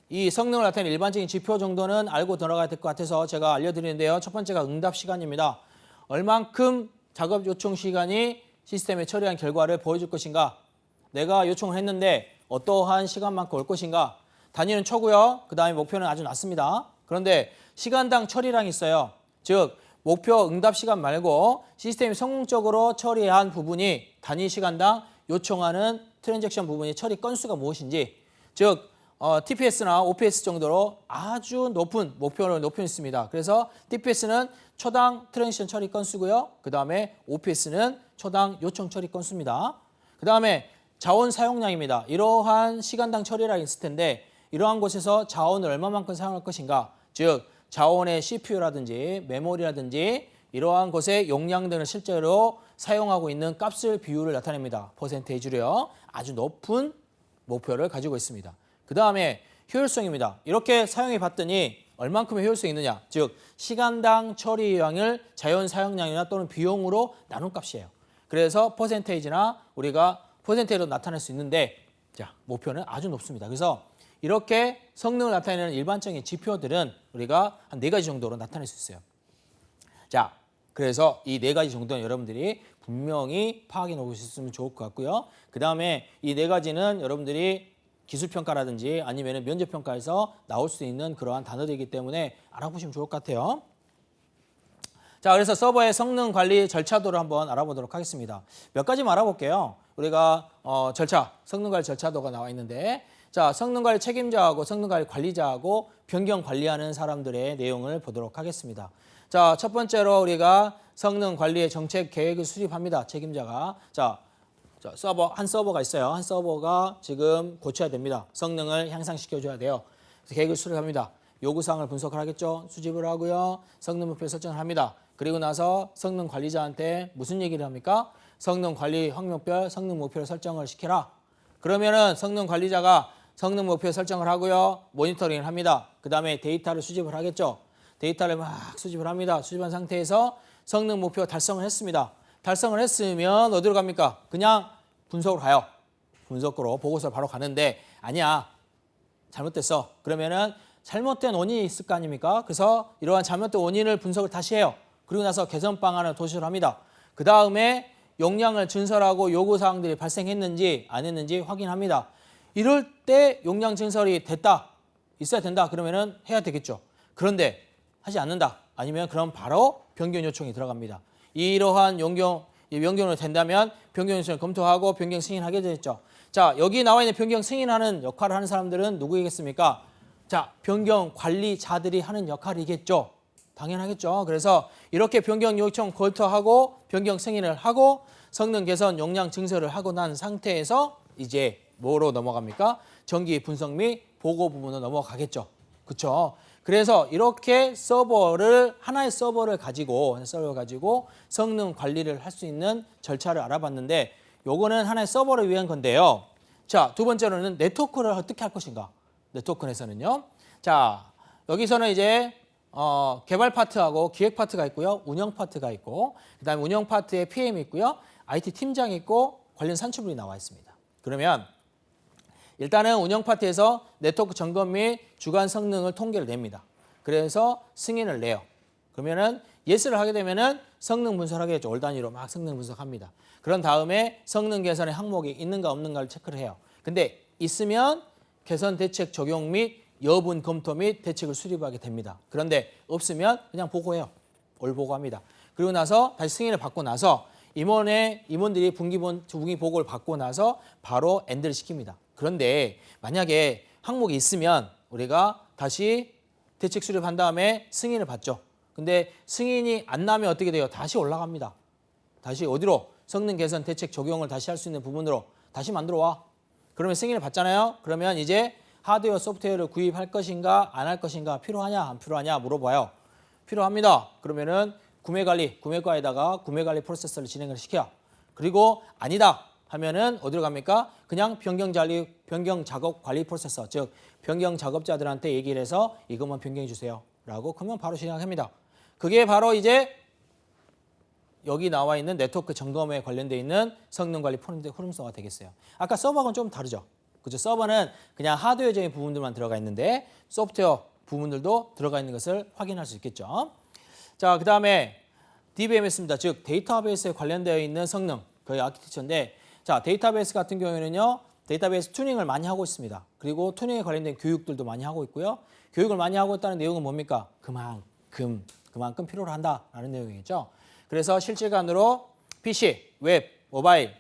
이 성능을 나타내는 일반적인 지표 정도는 알고 들어가야 될 것 같아서 제가 알려드리는데요. 첫 번째가 응답 시간입니다. 얼만큼 작업 요청 시간이 시스템에 처리한 결과를 보여줄 것인가? 내가 요청을 했는데 어떠한 시간만큼 올 것인가? 단위는 초고요. 그 다음에 목표는 아주 낮습니다. 그런데 시간당 처리량이 있어요. 즉 목표 응답 시간 말고 시스템이 성공적으로 처리한 부분이 단위 시간당 요청하는 트랜잭션 부분이 처리 건수가 무엇인지, 즉 TPS나 OPS 정도로 아주 높은 목표를 높여 있습니다. 그래서 TPS는 초당 트랜잭션 처리 건수고요. 그 다음에 OPS는 초당 요청 처리 건수입니다. 그 다음에 자원 사용량입니다. 이러한 시간당 처리량이 있을 텐데 이러한 곳에서 자원을 얼마만큼 사용할 것인가, 즉 자원의 CPU라든지 메모리라든지 이러한 곳의 용량 등을 실제로 사용하고 있는 값을 비율을 나타냅니다. 퍼센테이지로요. 아주 높은 목표를 가지고 있습니다. 그 다음에 효율성입니다. 이렇게 사용해 봤더니 얼만큼의 효율성이 있느냐, 즉 시간당 처리량을 자원 사용량이나 또는 비용으로 나눈 값이에요. 그래서 퍼센테이지나 우리가 퍼센테이지로 나타낼 수 있는데, 자, 목표는 아주 높습니다. 그래서 이렇게 성능을 나타내는 일반적인 지표들은 우리가 한 4가지 정도로 나타낼 수 있어요. 자, 그래서 이 4가지 정도는 여러분들이 분명히 파악해 놓으셨으면 좋을 것 같고요. 그 다음에 이 4가지는 여러분들이 기술평가라든지 아니면 면접평가에서 나올 수 있는 그러한 단어들이기 때문에 알아보시면 좋을 것 같아요. 자, 그래서 서버의 성능 관리 절차도를 한번 알아보도록 하겠습니다. 몇 가지만 알아볼게요. 우리가 절차, 성능 관리 절차도가 나와 있는데, 자, 성능 관리 책임자하고 성능 관리 관리자하고 변경 관리하는 사람들의 내용을 보도록 하겠습니다. 자, 첫 번째로 우리가 성능 관리의 정책 계획을 수립합니다. 책임자가. 자, 한 서버가 있어요. 한 서버가 지금 고쳐야 됩니다. 성능을 향상시켜줘야 돼요. 그래서 계획을 수립합니다. 요구사항을 분석을 하겠죠. 수집을 하고요. 성능 목표 설정을 합니다. 그리고 나서 성능 관리자한테 무슨 얘기를 합니까? 성능 관리 항목별 성능 목표를 설정을 시켜라. 그러면은 성능 관리자가 성능 목표 설정을 하고요. 모니터링을 합니다. 그 다음에 데이터를 수집을 하겠죠. 데이터를 막 수집을 합니다. 수집한 상태에서 성능 목표 달성을 했습니다. 달성을 했으면 어디로 갑니까? 그냥 분석으로 가요. 분석으로 보고서를 바로 가는데 아니야. 잘못됐어. 그러면은 잘못된 원인이 있을 거 아닙니까? 그래서 이러한 잘못된 원인을 분석을 다시 해요. 그리고 나서 개선 방안을 도출을 합니다. 그 다음에 용량을 증설하고 요구사항들이 발생했는지 안 했는지 확인합니다. 이럴 때 용량 증설이 됐다, 있어야 된다 그러면은 해야 되겠죠. 그런데 하지 않는다. 아니면 그럼 바로 변경 요청이 들어갑니다. 이러한 변경으로 된다면 변경 요청을 검토하고 변경 승인하게 되겠죠. 자, 여기 나와 있는 변경 승인하는 역할을 하는 사람들은 누구이겠습니까? 자, 변경 관리자들이 하는 역할이겠죠. 당연하겠죠. 그래서 이렇게 변경 요청 검토하고 변경 승인을 하고 성능 개선 용량 증설을 하고 난 상태에서 이제 뭐로 넘어갑니까? 정기 분석 및 보고 부분으로 넘어가겠죠. 그렇죠? 그래서 이렇게 하나의 서버를 가지고 성능 관리를 할 수 있는 절차를 알아봤는데 요거는 하나의 서버를 위한 건데요. 자, 두 번째로는 네트워크를 어떻게 할 것인가? 네트워크에서는요. 자, 여기서는 이제 개발 파트하고 기획 파트가 있고요. 운영 파트가 있고 그다음에 운영 파트에 PM이 있고요. IT 팀장이 있고 관련 산출물이 나와 있습니다. 그러면 일단은 운영 파트에서 네트워크 점검 및 주간 성능을 통계를 냅니다. 그래서 승인을 내요. 그러면은 예스를 하게 되면은 성능 분석을 하게 되죠. 월 단위로 막 성능 분석합니다. 그런 다음에 성능 개선의 항목이 있는가 없는가를 체크를 해요. 근데 있으면 개선 대책 적용 및 여분 검토 및 대책을 수립하게 됩니다. 그런데 없으면 그냥 보고해요. 올 보고합니다. 그리고 나서 다시 승인을 받고 나서 임원들이 분기 보고를 받고 나서 바로 엔드를 시킵니다. 그런데 만약에 항목이 있으면 우리가 다시 대책 수립한 다음에 승인을 받죠. 근데 승인이 안 나면 어떻게 돼요? 다시 올라갑니다. 다시 어디로? 성능 개선 대책 적용을 다시 할 수 있는 부분으로 다시 만들어 와. 그러면 승인을 받잖아요. 그러면 이제 하드웨어, 소프트웨어를 구입할 것인가 안 할 것인가 필요하냐 안 필요하냐 물어봐요. 필요합니다. 그러면은 구매과에다가 구매관리 프로세스를 진행을 시켜요. 그리고 아니다 하면은 어디로 갑니까? 그냥 변경 작업 관리 프로세서, 즉 변경 작업자들한테 얘기를 해서 이것만 변경해 주세요. 라고 그러면 바로 진행합니다. 그게 바로 이제 여기 나와 있는 네트워크 점검에 관련되어 있는 성능 관리 흐름서가 되겠어요. 아까 서버하고는 좀 다르죠. 그죠? 서버는 그냥 하드웨어적인 부분들만 들어가 있는데 소프트웨어 부분들도 들어가 있는 것을 확인할 수 있겠죠. 자, 그 다음에 DBMS입니다. 즉 데이터베이스에 관련되어 있는 성능, 거의 아키텍처인데 자, 데이터베이스 같은 경우에는요. 데이터베이스 튜닝을 많이 하고 있습니다. 그리고 튜닝에 관련된 교육들도 많이 하고 있고요. 교육을 많이 하고 있다는 내용은 뭡니까? 그만큼 필요로 한다라는 내용이겠죠. 그래서 실시간으로 PC, 웹, 모바일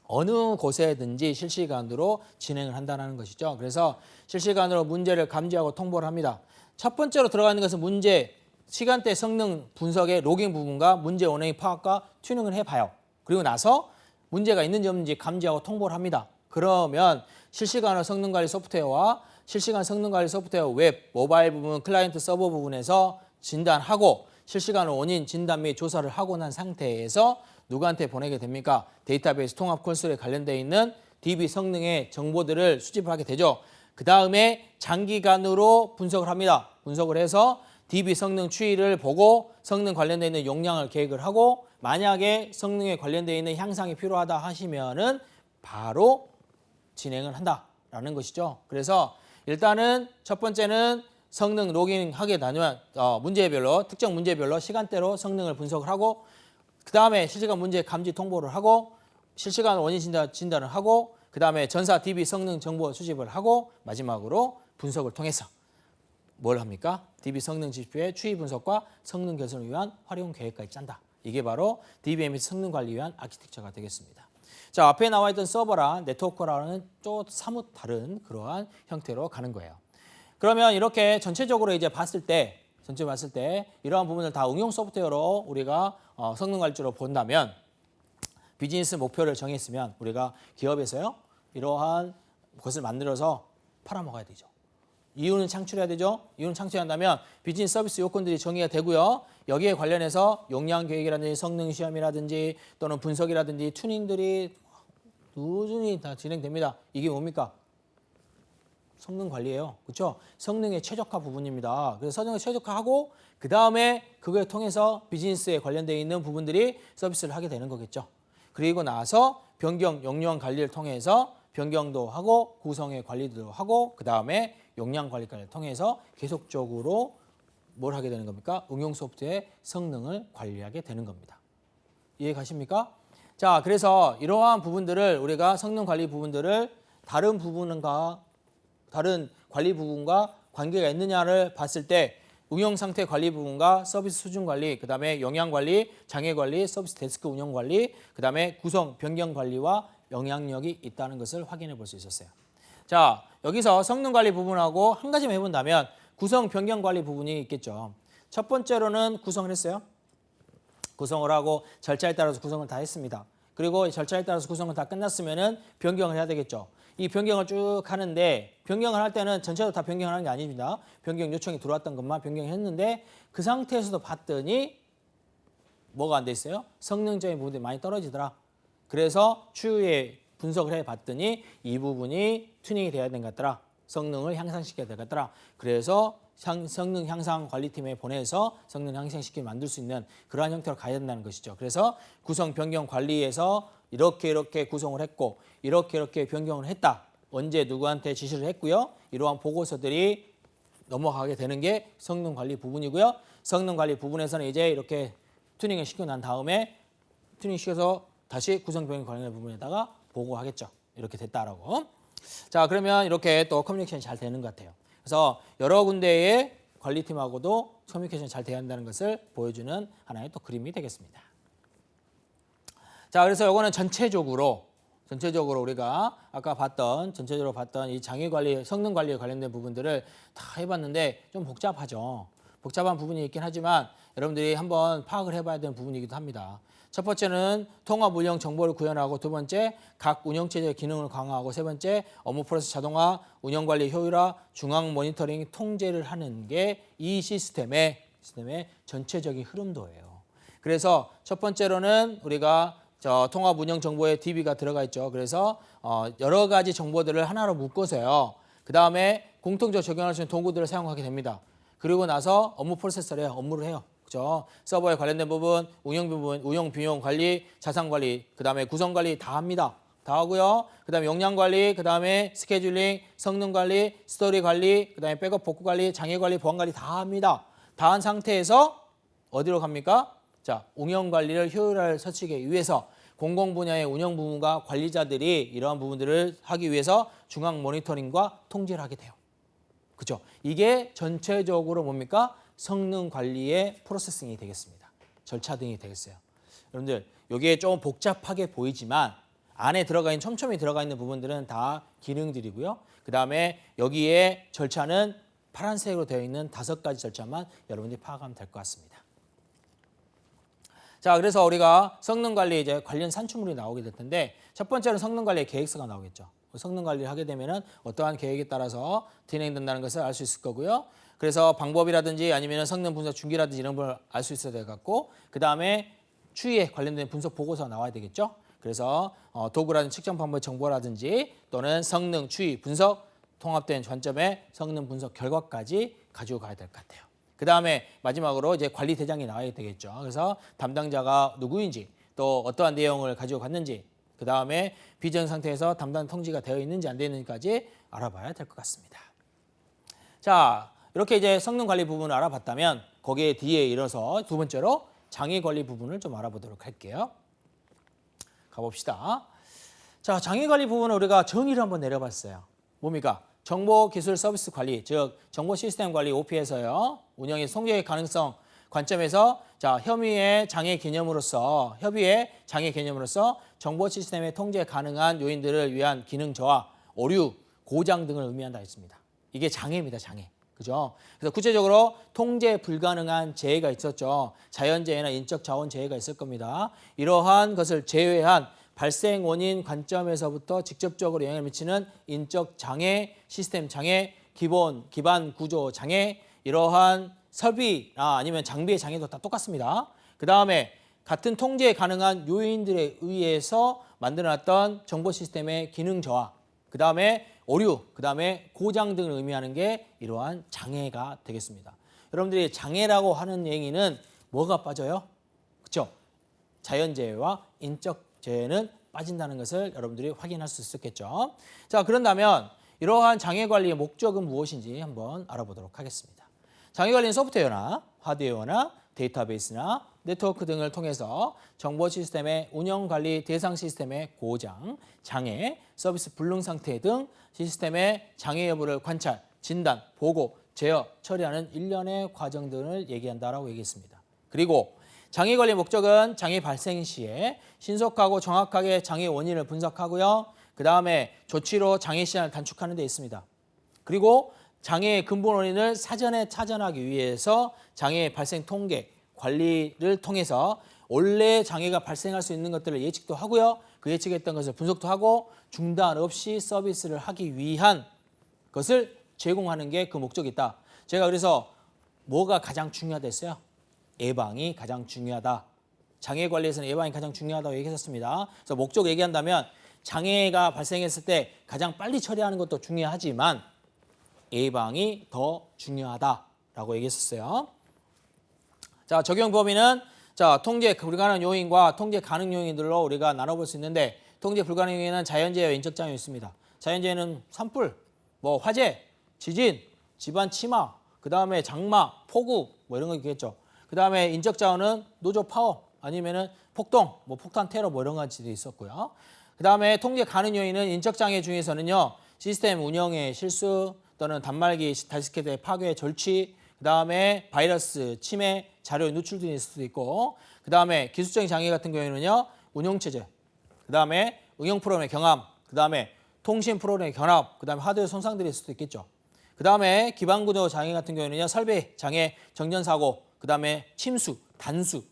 어느 곳에든지 실시간으로 진행을 한다는 것이죠. 그래서 실시간으로 문제를 감지하고 통보를 합니다. 첫 번째로 들어가 있는 것은 문제, 시간대 성능 분석의 로깅 부분과 문제 원행의 파악과 튜닝을 해봐요. 그리고 나서 문제가 있는지 없는지 감지하고 통보를 합니다. 그러면 실시간으로 성능관리 소프트웨어와 실시간 성능관리 소프트웨어 웹, 모바일 부분, 클라이언트 서버 부분에서 진단하고 실시간으로 원인 진단 및 조사를 하고 난 상태에서 누구한테 보내게 됩니까? 데이터베이스 통합 콘솔에 관련되어 있는 DB 성능의 정보들을 수집을 하게 되죠. 그 다음에 장기간으로 분석을 합니다. 분석을 해서 DB 성능 추이를 보고 성능 관련되어 있는 용량을 계획을 하고 만약에 성능에 관련되어 있는 향상이 필요하다 하시면은 바로 진행을 한다라는 것이죠. 그래서 일단은 첫 번째는 성능 로깅하게 나누면 문제별로 특정 문제별로 시간대로 성능을 분석을 하고 그 다음에 실시간 문제 감지 통보를 하고 실시간 원인 진단을 하고 그 다음에 전사 DB 성능 정보 수집을 하고 마지막으로 분석을 통해서 뭘 합니까? DB 성능 지표의 추이 분석과 성능 개선을 위한 활용 계획까지 짠다. 이게 바로 DBMS 성능 관리 위한 아키텍처가 되겠습니다. 자, 앞에 나와 있던 서버랑 네트워크라는 또 사뭇 다른 그러한 형태로 가는 거예요. 그러면 이렇게 전체적으로 이제 봤을 때 이러한 부분을 다 응용 소프트웨어로 우리가 성능 관리로 본다면 비즈니스 목표를 정했으면 우리가 기업에서요 이러한 것을 만들어서 팔아먹어야 되죠. 이유는 창출해야 되죠. 이유는 창출한다면 비즈니스 서비스 요건들이 정의가 되고요. 여기에 관련해서 용량 계획이라든지 성능 시험이라든지 또는 분석이라든지 튜닝들이 꾸준히 다 진행됩니다. 이게 뭡니까? 성능 관리예요. 그렇죠? 성능의 최적화 부분입니다. 그래서 성능을 최적화하고 그 다음에 그걸 통해서 비즈니스에 관련되어 있는 부분들이 서비스를 하게 되는 거겠죠. 그리고 나서 변경, 용량 관리를 통해서 변경도 하고 구성의 관리도 하고 그 다음에 용량 관리까지 통해서 계속적으로 뭘 하게 되는 겁니까? 응용 소프트의 성능을 관리하게 되는 겁니다. 이해 가십니까? 자, 그래서 이러한 부분들을 우리가 성능 관리 부분들을 다른 부분과 다른 관리 부분과 관계가 있느냐를 봤을 때 응용 상태 관리 부분과 서비스 수준 관리, 그 다음에 영향 관리, 장애 관리, 서비스 데스크 운영 관리, 그 다음에 구성, 변경 관리와 영향력이 있다는 것을 확인해 볼 수 있었어요. 자, 여기서 성능 관리 부분하고 한 가지만 해본다면 구성, 변경 관리 부분이 있겠죠. 첫 번째로는 구성을 했어요. 구성을 하고 절차에 따라서 구성을 다 했습니다. 그리고 절차에 따라서 구성을 다 끝났으면은 변경을 해야 되겠죠. 이 변경을 쭉 하는데 변경을 할 때는 전체적으로 다 변경을 하는 게 아닙니다. 변경 요청이 들어왔던 것만 변경했는데 그 상태에서도 봤더니 뭐가 안 돼 있어요? 성능적인 부분들이 많이 떨어지더라. 그래서 추후에 분석을 해봤더니 이 부분이 튜닝이 돼야 되는 것 같더라. 성능을 향상시켜야 될 것 같더라. 그래서 성능 향상 관리팀에 보내서 성능 향상시키게 만들 수 있는 그러한 형태로 가야 된다는 것이죠. 그래서 구성 변경 관리에서 이렇게 구성을 했고 이렇게 변경을 했다. 언제 누구한테 지시를 했고요. 이러한 보고서들이 넘어가게 되는 게 성능 관리 부분이고요. 성능 관리 부분에서는 이제 이렇게 튜닝을 시키고 난 다음에 튜닝 시켜서 다시 구성 변경 관련 부분에다가 보고하겠죠. 이렇게 됐다라고. 자, 그러면 이렇게 또 커뮤니케이션이 잘 되는 것 같아요. 그래서 여러 군데의 관리팀하고도 커뮤니케이션이 잘 돼야 한다는 것을 보여주는 하나의 또 그림이 되겠습니다. 자, 그래서 이거는 전체적으로 우리가 아까 전체적으로 봤던 이 장애 관리, 성능 관리에 관련된 부분들을 다 해봤는데 좀 복잡하죠. 복잡한 부분이 있긴 하지만 여러분들이 한번 파악을 해봐야 되는 부분이기도 합니다. 첫 번째는 통합 운영 정보를 구현하고, 두 번째 각 운영체제의 기능을 강화하고, 세 번째 업무 프로세스 자동화, 운영 관리 효율화, 중앙 모니터링 통제를 하는 게 이 시스템의 전체적인 흐름도예요. 그래서 첫 번째로는 우리가 통합 운영 정보에 DB가 들어가 있죠. 그래서 여러 가지 정보들을 하나로 묶어서요. 그 다음에 공통적으로 적용할 수 있는 도구들을 사용하게 됩니다. 그리고 나서 업무 프로세서를 해요. 업무를 해요. 그죠? 서버에 관련된 부분, 운영 비용 관리, 자산 관리, 그 다음에 구성 관리 다 합니다. 다 하고요. 그 다음에 용량 관리, 그 다음에 스케줄링, 성능 관리, 스토리 관리, 그 다음에 백업 복구 관리, 장애 관리, 보안 관리 다 합니다. 다 한 상태에서 어디로 갑니까? 자, 운영 관리를 효율화를 설치하기 위해서 공공 분야의 운영 부문과 관리자들이 이러한 부분들을 하기 위해서 중앙 모니터링과 통제를 하게 돼요. 그렇죠? 이게 전체적으로 뭡니까? 성능 관리의 프로세싱이 되겠습니다. 절차 등이 되겠어요. 여러분들, 여기에 좀 복잡하게 보이지만 안에 들어가 있는 촘촘히 들어가 있는 부분들은 다 기능들이고요. 그 다음에 여기에 절차는 파란색으로 되어 있는 5가지 절차만 여러분들이 파악하면 될 것 같습니다. 자, 그래서 우리가 성능 관리 이제 관련 산출물이 나오게 될 텐데 첫 번째는 성능 관리의 계획서가 나오겠죠. 성능 관리를 하게 되면은 어떠한 계획에 따라서 진행된다는 것을 알 수 있을 거고요. 그래서 방법이라든지 아니면 성능 분석 중기라든지 이런 걸 알 수 있어야 될 것 같고, 그 다음에 추이에 관련된 분석 보고서가 나와야 되겠죠. 그래서 도구라든지 측정 방법 정보라든지 또는 성능 추이 분석 통합된 관점의 성능 분석 결과까지 가지고 가야 될 것 같아요. 그 다음에 마지막으로 이제 관리 대장이 나와야 되겠죠. 그래서 담당자가 누구인지, 또 어떠한 내용을 가지고 갔는지, 그 다음에 비전 상태에서 담당 통지가 되어 있는지 안 되어 있는지까지 알아봐야 될 것 같습니다. 자, 이렇게 이제 성능 관리 부분을 알아봤다면 거기에 뒤에 이어서 두 번째로 장애 관리 부분을 좀 알아보도록 할게요. 가봅시다. 자, 장애 관리 부분은 우리가 정의를 한번 내려봤어요. 뭡니까? 정보 기술 서비스 관리, 즉 정보 시스템 관리 OP에서요. 운영의 통제 가능성 관점에서 자, 협의의 장애 개념으로서 정보 시스템의 통제 가능한 요인들을 위한 기능 저하, 오류, 고장 등을 의미한다 했습니다. 이게 장애입니다, 장애. 그죠? 그래서 구체적으로 통제 불가능한 재해가 있었죠. 자연재해나 인적 자원 재해가 있을 겁니다. 이러한 것을 제외한 발생 원인 관점에서부터 직접적으로 영향을 미치는 인적 장애, 시스템 장애, 기반 구조 장애, 이러한 설비나 아니면 장비의 장애도 다 똑같습니다. 그 다음에 같은 통제 가능한 요인들에 의해서 만들어놨던 정보 시스템의 기능 저하, 그 다음에 오류, 그다음에 고장 등을 의미하는 게 이러한 장애가 되겠습니다. 여러분들이 장애라고 하는 얘기는 뭐가 빠져요? 그렇죠? 자연재해와 인적재해는 빠진다는 것을 여러분들이 확인할 수 있었겠죠. 자, 그런다면 이러한 장애관리의 목적은 무엇인지 한번 알아보도록 하겠습니다. 장애관리는 소프트웨어나 하드웨어나 데이터베이스나 네트워크 등을 통해서 정보 시스템의 운영관리 대상 시스템의 고장, 장애, 서비스 불능 상태 등 시스템의 장애 여부를 관찰, 진단, 보고, 제어, 처리하는 일련의 과정 등을 얘기한다라고 얘기했습니다. 그리고 장애 관리 목적은 장애 발생 시에 신속하고 정확하게 장애 원인을 분석하고요. 그 다음에 조치로 장애 시간을 단축하는 데 있습니다. 그리고 장애의 근본 원인을 사전에 찾아내기 위해서 장애 발생 통계, 관리를 통해서 원래 장애가 발생할 수 있는 것들을 예측도 하고요. 그 예측했던 것을 분석도 하고 중단 없이 서비스를 하기 위한 것을 제공하는 게 그 목적이 있다. 제가 그래서 뭐가 가장 중요하댔어요? 예방이 가장 중요하다. 장애 관리에서는 예방이 가장 중요하다고 얘기했었습니다. 그래서 목적 얘기한다면 장애가 발생했을 때 가장 빨리 처리하는 것도 중요하지만 예방이 더 중요하다라고 얘기했었어요. 자, 적용 범위는 통제 불가능 요인과 통제 가능 요인들로 우리가 나눠볼 수 있는데 통제 불가능 요인은 자연재해와 인적장애 있습니다. 자연재해는 산불, 화재, 지진, 집안 침하, 그 다음에 장마, 폭우 이런 거 있겠죠. 그 다음에 인적 자원은 노조 파업 아니면은 폭동, 폭탄 테러 이런 가지도 있었고요. 그 다음에 통제 가능 요인은 인적 장애 중에서는요 시스템 운영의 실수 또는 단말기 디스켓의 파괴 절취, 그 다음에 바이러스 침해, 자료 누출 등이 있을 수도 있고, 그 다음에 기술적인 장애 같은 경우에는요 운영 체제, 그 다음에 응용 프로그램의 경함, 그 다음에 통신 프로그램의 결합, 그 다음에 하드웨어 손상들이 있을 수도 있겠죠. 그 다음에 기반 구조 장애 같은 경우에는요 설비 장애, 정전 사고, 그 다음에 침수, 단수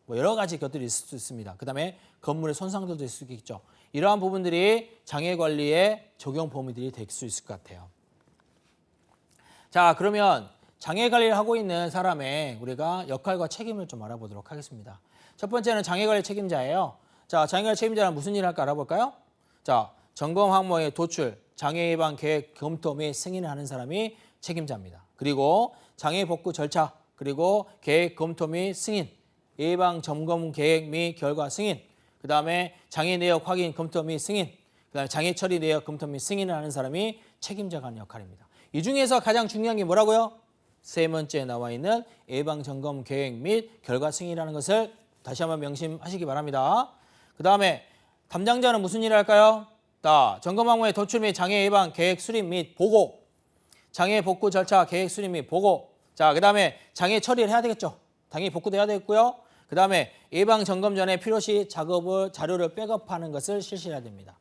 여러 가지 것들이 있을 수 있습니다. 그 다음에 건물의 손상들도 있을 수 있겠죠. 이러한 부분들이 장애 관리의 적용 범위들이 될 수 있을 것 같아요. 자, 그러면 장애 관리를 하고 있는 사람의 우리가 역할과 책임을 좀 알아보도록 하겠습니다. 첫 번째는 장애 관리 책임자예요. 자, 장애 관리 책임자는 무슨 일을 할까 알아볼까요? 자, 점검 항목의 도출, 장애 예방 계획 검토 및 승인을 하는 사람이 책임자입니다. 그리고 장애 복구 절차, 그리고 계획 검토 및 승인, 예방 점검 계획 및 결과 승인, 그 다음에 장애 내역 확인 검토 및 승인, 그 다음에 장애 처리 내역 검토 및 승인을 하는 사람이 책임자가 하는 역할입니다. 이 중에서 가장 중요한 게 뭐라고요? 세 번째에 나와 있는 예방 점검 계획 및 결과 승인이라는 것을 다시 한번 명심하시기 바랍니다. 그 다음에 담당자는 무슨 일을 할까요? 점검 항목의 도출 및 장애 예방 계획 수립 및 보고, 장애 복구 절차 계획 수립 및 보고, 자, 그 다음에 장애 처리를 해야 되겠죠. 당연히 복구도 해야 되겠고요. 그 다음에 예방 점검 전에 필요시 자료를 백업하는 것을 실시해야 됩니다.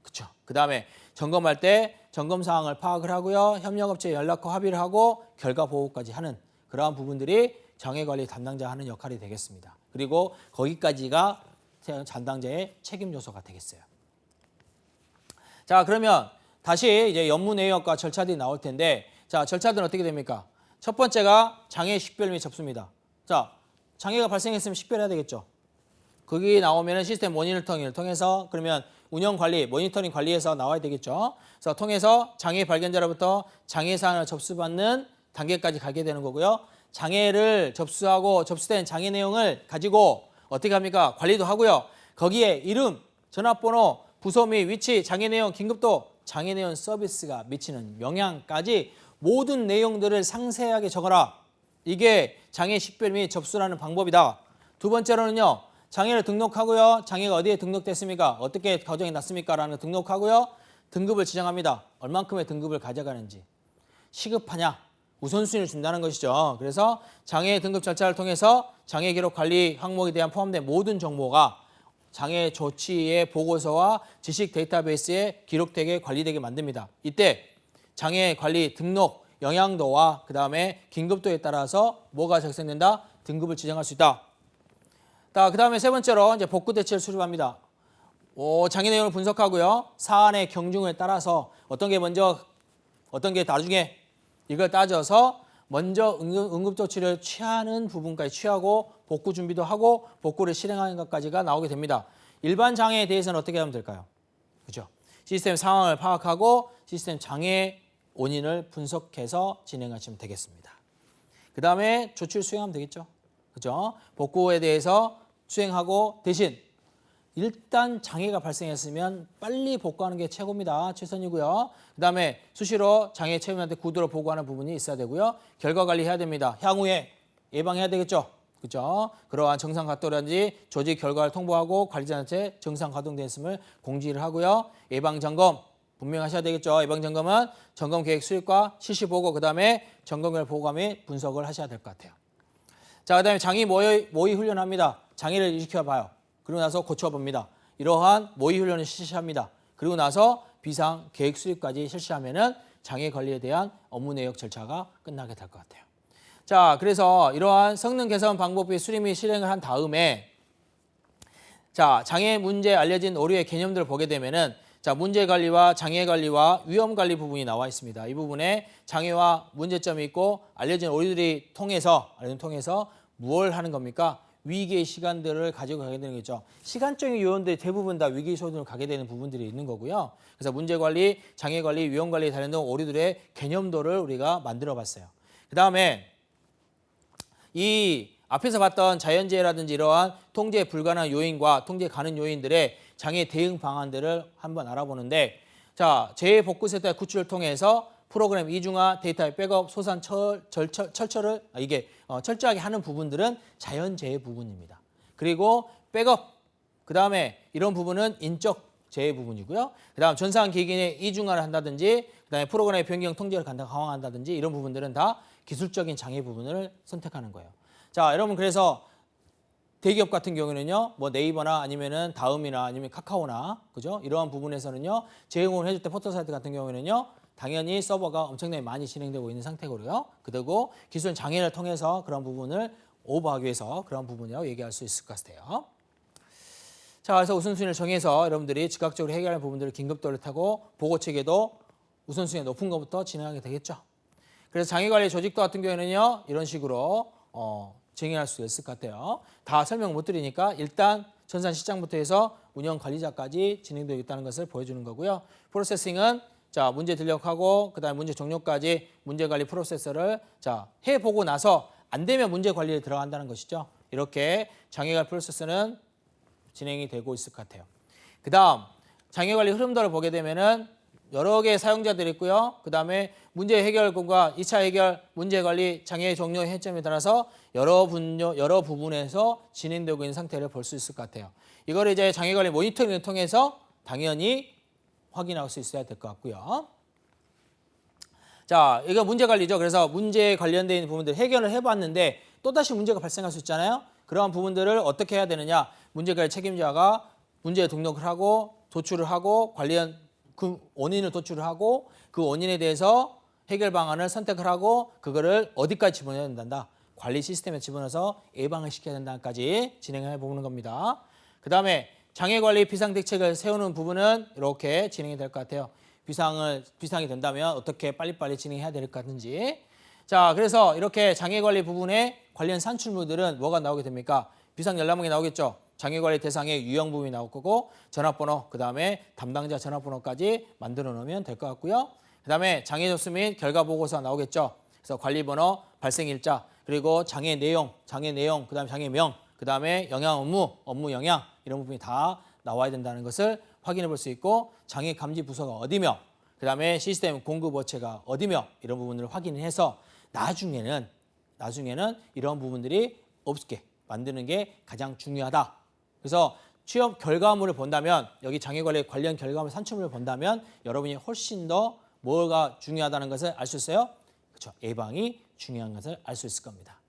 그렇죠. 그 다음에 점검할 때 점검 사항을 파악을 하고요. 협력업체에 연락과 합의를 하고 결과 보고까지 하는 그러한 부분들이 장애관리 담당자 하는 역할이 되겠습니다. 그리고 거기까지가 담당자의 책임 요소가 되겠어요. 자, 그러면 다시 이제 업무 내역과 절차들이 나올 텐데, 자, 절차들은 어떻게 됩니까? 첫 번째가 장애 식별 및 접수입니다. 자, 장애가 발생했으면 식별해야 되겠죠. 거기 나오면 시스템 모니터링을 통해서 그러면 운영 관리, 모니터링 관리에서 나와야 되겠죠. 그래서 통해서 장애 발견자로부터 장애 사안을 접수받는 단계까지 가게 되는 거고요. 장애를 접수하고 접수된 장애 내용을 가지고 어떻게 합니까? 관리도 하고요. 거기에 이름, 전화번호, 부서 및 위치, 장애 내용, 긴급도, 장애 내용 서비스가 미치는 영향까지 모든 내용들을 상세하게 적어라. 이게 장애 식별 및 접수라는 방법이다. 두 번째로는요. 장애를 등록하고요. 장애가 어디에 등록됐습니까? 어떻게 가정이 났습니까? 라는 등록하고요. 등급을 지정합니다. 얼만큼의 등급을 가져가는지. 시급하냐? 우선순위를 준다는 것이죠. 그래서 장애 등급 절차를 통해서 장애 기록 관리 항목에 대한 포함된 모든 정보가 장애 조치의 보고서와 지식 데이터베이스에 기록되게 관리되게 만듭니다. 이때 장애 관리 등록 영향도와 그 다음에 긴급도에 따라서 뭐가 작성된다? 등급을 지정할 수 있다. 그 다음에 세 번째로 이제 복구 대책을 수립합니다. 장애 내용을 분석하고요. 사안의 경중에 따라서 어떤 게 먼저, 어떤 게 나중에 이걸 따져서 먼저 응급조치를 취하는 부분까지 취하고 복구 준비도 하고 복구를 실행하는 것까지가 나오게 됩니다. 일반 장애에 대해서는 어떻게 하면 될까요? 그죠? 시스템 상황을 파악하고 시스템 장애 원인을 분석해서 진행하시면 되겠습니다. 그 다음에 조치를 수행하면 되겠죠. 그죠? 복구에 대해서 수행하고 대신 일단 장애가 발생했으면 빨리 복구하는 게 최고입니다. 최선이고요. 그 다음에 수시로 장애 체험한테 구두로 보고하는 부분이 있어야 되고요. 결과 관리해야 됩니다. 향후에 예방해야 되겠죠. 그죠? 그러한 정상 가동이라든지 조직 결과를 통보하고 관리자한테 정상 가동됐음을 공지를 하고요. 예방 점검 분명하셔야 되겠죠. 예방 점검은 점검 계획 수립과 실시 보고 그다음에 점검 결과 보고 및 분석을 하셔야 될 것 같아요. 자, 그다음에 장애 모의 훈련합니다. 장애를 일으켜 봐요. 그리고 나서 고쳐봅니다. 이러한 모의 훈련을 실시합니다. 그리고 나서 비상 계획 수립까지 실시하면은 장애 관리에 대한 업무 내역 절차가 끝나게 될 것 같아요. 자, 그래서 이러한 성능 개선 방법의 수립 및 실행을 한 다음에 자, 장애 문제 알려진 오류의 개념들을 보게 되면은 자, 문제 관리와 장애 관리와 위험 관리 부분이 나와 있습니다. 이 부분에 장애와 문제점이 있고 알려진 오류들이 통해서 무엇을 하는 겁니까? 위기의 시간들을 가지고 가게 되는 거죠. 시간적인 요인들이 대부분 다 위기의 소진으로 가게 되는 부분들이 있는 거고요. 그래서 문제 관리, 장애 관리, 위험 관리에 관련된 오류들의 개념도를 우리가 만들어 봤어요. 그 다음에 이 앞에서 봤던 자연재해라든지 이러한 통제 불가능한 요인과 통제 가능 요인들의 장애 대응 방안들을 한번 알아보는데 자, 재해 복구 세대 구출을 통해서 프로그램 이중화, 데이터의 백업, 소산 철저를 철저하게 하는 부분들은 자연재해 부분입니다. 그리고 백업, 그 다음에 이런 부분은 인적 재해 부분이고요. 그 다음 전산 기기의 이중화를 한다든지 그 다음에 프로그램의 변경 통제를 강화한다든지 이런 부분들은 다 기술적인 장애 부분을 선택하는 거예요. 자, 여러분 그래서 대기업 같은 경우는요, 뭐 네이버나 아니면은 다음이나 아니면 카카오나 그죠? 이러한 부분에서는요, 제공을 해줄 때 포털사이트 같은 경우에는요, 당연히 서버가 엄청나게 많이 진행되고 있는 상태고요. 그리고 기술 장애를 통해서 그런 부분을 오버하기 위해서 그런 부분이라고 얘기할 수 있을 것 같아요. 자, 그래서 우선순위를 정해서 여러분들이 즉각적으로 해결할 부분들을 긴급도를 타고 보고 체계도 우선순위가 높은 것부터 진행하게 되겠죠. 그래서 장애관리 조직도 같은 경우에는요, 이런 식으로 진행할 수 있을 것 같아요. 다 설명 못 드리니까 일단 전산 시장부터 해서 운영 관리자까지 진행되어 있다는 것을 보여주는 거고요. 프로세싱은 자, 문제 들력하고 그다음에 문제 종료까지 문제 관리 프로세서를 자, 해보고 나서 안 되면 문제 관리에 들어간다는 것이죠. 이렇게 장애 관리 프로세서는 진행이 되고 있을 것 같아요. 그다음 장애 관리 흐름도를 보게 되면은 여러 개의 사용자들이 있고요. 그다음에 문제 해결과 2차 해결, 문제 관리, 장애 종료 해점에 따라서 여러 부분에서 진행되고 있는 상태를 볼 수 있을 것 같아요. 이걸 이제 장애 관리 모니터링을 통해서 당연히 확인할 수 있어야 될 것 같고요. 자, 이거 문제 관리죠. 그래서 문제에 관련되어 있는 부분들 해결을 해봤는데 또다시 문제가 발생할 수 있잖아요. 그러한 부분들을 어떻게 해야 되느냐. 문제 관리 책임자가 문제 등록을 하고 도출을 하고 관련 그 원인을 도출을 하고 그 원인에 대해서 해결 방안을 선택을 하고 그거를 어디까지 집어넣어야 된다. 관리 시스템에 집어넣어서 예방을 시켜야 된다까지 진행을 해보는 겁니다. 그 다음에 장애관리 비상대책을 세우는 부분은 이렇게 진행이 될 것 같아요. 비상이 된다면 어떻게 빨리빨리 진행해야 될 것 같은지. 자, 그래서 이렇게 장애관리 부분에 관련 산출물들은 뭐가 나오게 됩니까? 비상연락망이 나오겠죠. 장애관리 대상의 유형 부분이 나올 거고 전화번호, 그 다음에 담당자 전화번호까지 만들어 놓으면 될 것 같고요. 그 다음에 장애 접수 및 결과 보고서가 나오겠죠. 그래서 관리번호, 발생일자, 그리고 장애 내용, 그 다음에 장애명, 그 다음에 영양 업무 영향 이런 부분이 다 나와야 된다는 것을 확인해 볼 수 있고 장애 감지 부서가 어디며 그 다음에 시스템 공급 업체가 어디며 이런 부분을 확인해서 나중에는 이런 부분들이 없게 만드는 게 가장 중요하다. 그래서 취업 결과물을 본다면 여기 장애관리 관련 결과물 산출물을 본다면 여러분이 훨씬 더 뭐가 중요하다는 것을 알 수 있어요? 그렇죠. 예방이 중요한 것을 알 수 있을 겁니다.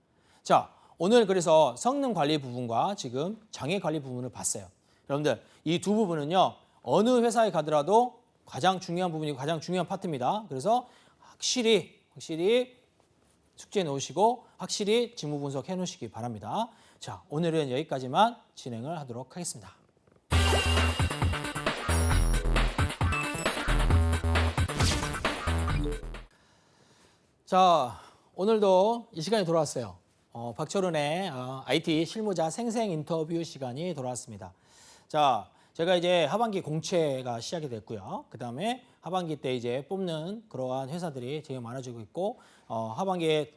자, 오늘 그래서 성능 관리 부분과 지금 장애 관리 부분을 봤어요. 여러분들 이 두 부분은요. 어느 회사에 가더라도 가장 중요한 부분이고 가장 중요한 파트입니다. 그래서 확실히 숙지해 놓으시고 확실히 직무 분석해 놓으시기 바랍니다. 자, 오늘은 여기까지만 진행을 하도록 하겠습니다. 자, 오늘도 이 시간이 돌아왔어요. 박철은의 IT 실무자 생생 인터뷰 시간이 돌아왔습니다. 자, 제가 이제 하반기 공채가 시작이 됐고요. 그다음에 하반기 때 이제 뽑는 그러한 회사들이 되게 많아지고 있고 하반기에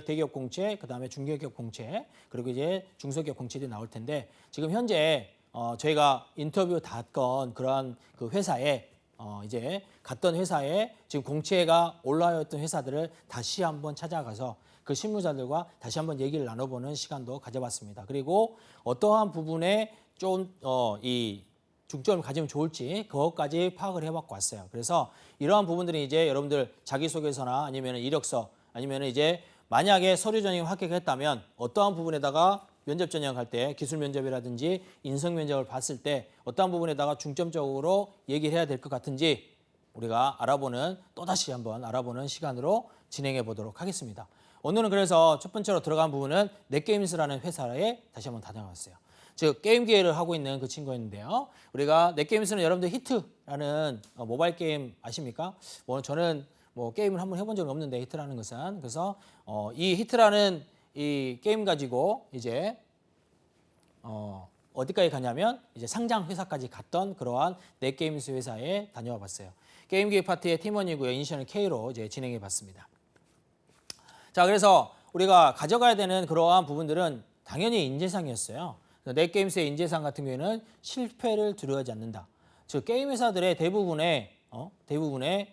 대기업 공채, 그다음에 중소기업 공채, 그리고 이제 중소기업 공채들이 나올 텐데 지금 현재 저희가 인터뷰 다 했던 그러한 그 회사에 이제 갔던 회사에 지금 공채가 올라와 있던 회사들을 다시 한번 찾아가서 그 실무자들과 다시 한번 얘기를 나눠보는 시간도 가져봤습니다. 그리고 어떠한 부분에 좀 이 중점을 가지면 좋을지 그것까지 파악을 해봤고 왔어요. 그래서 이러한 부분들이 이제 여러분들 자기소개서나 아니면 이력서 아니면 이제 만약에 서류 전형을 합격했다면 어떠한 부분에다가 면접 전형할 때 기술 면접이라든지 인성 면접을 봤을 때 어떠한 부분에다가 중점적으로 얘기를 해야 될 것 같은지 우리가 알아보는 또다시 한번 알아보는 시간으로 진행해 보도록 하겠습니다. 오늘은 그래서 첫 번째로 들어간 부분은 넷게임스라는 회사에 다시 한번 다녀왔어요. 즉 게임 기회를 하고 있는 그 친구였는데요. 우리가 넷게임스는 여러분들 히트라는 모바일 게임 아십니까? 저는 게임을 한번 해본 적은 없는데 히트라는 것은 그래서 이 히트라는 이 게임 가지고 이제 어디까지 가냐면 이제 상장 회사까지 갔던 그러한 넷게임스 회사에 다녀와 봤어요. 게임 기획 파트의 팀원이고요. 이니셜 K로 이제 진행해 봤습니다. 자, 그래서 우리가 가져가야 되는 그러한 부분들은 당연히 인재상이었어요. 넷게임스의 인재상 같은 경우에는 실패를 두려워하지 않는다. 즉 게임 회사들의 대부분의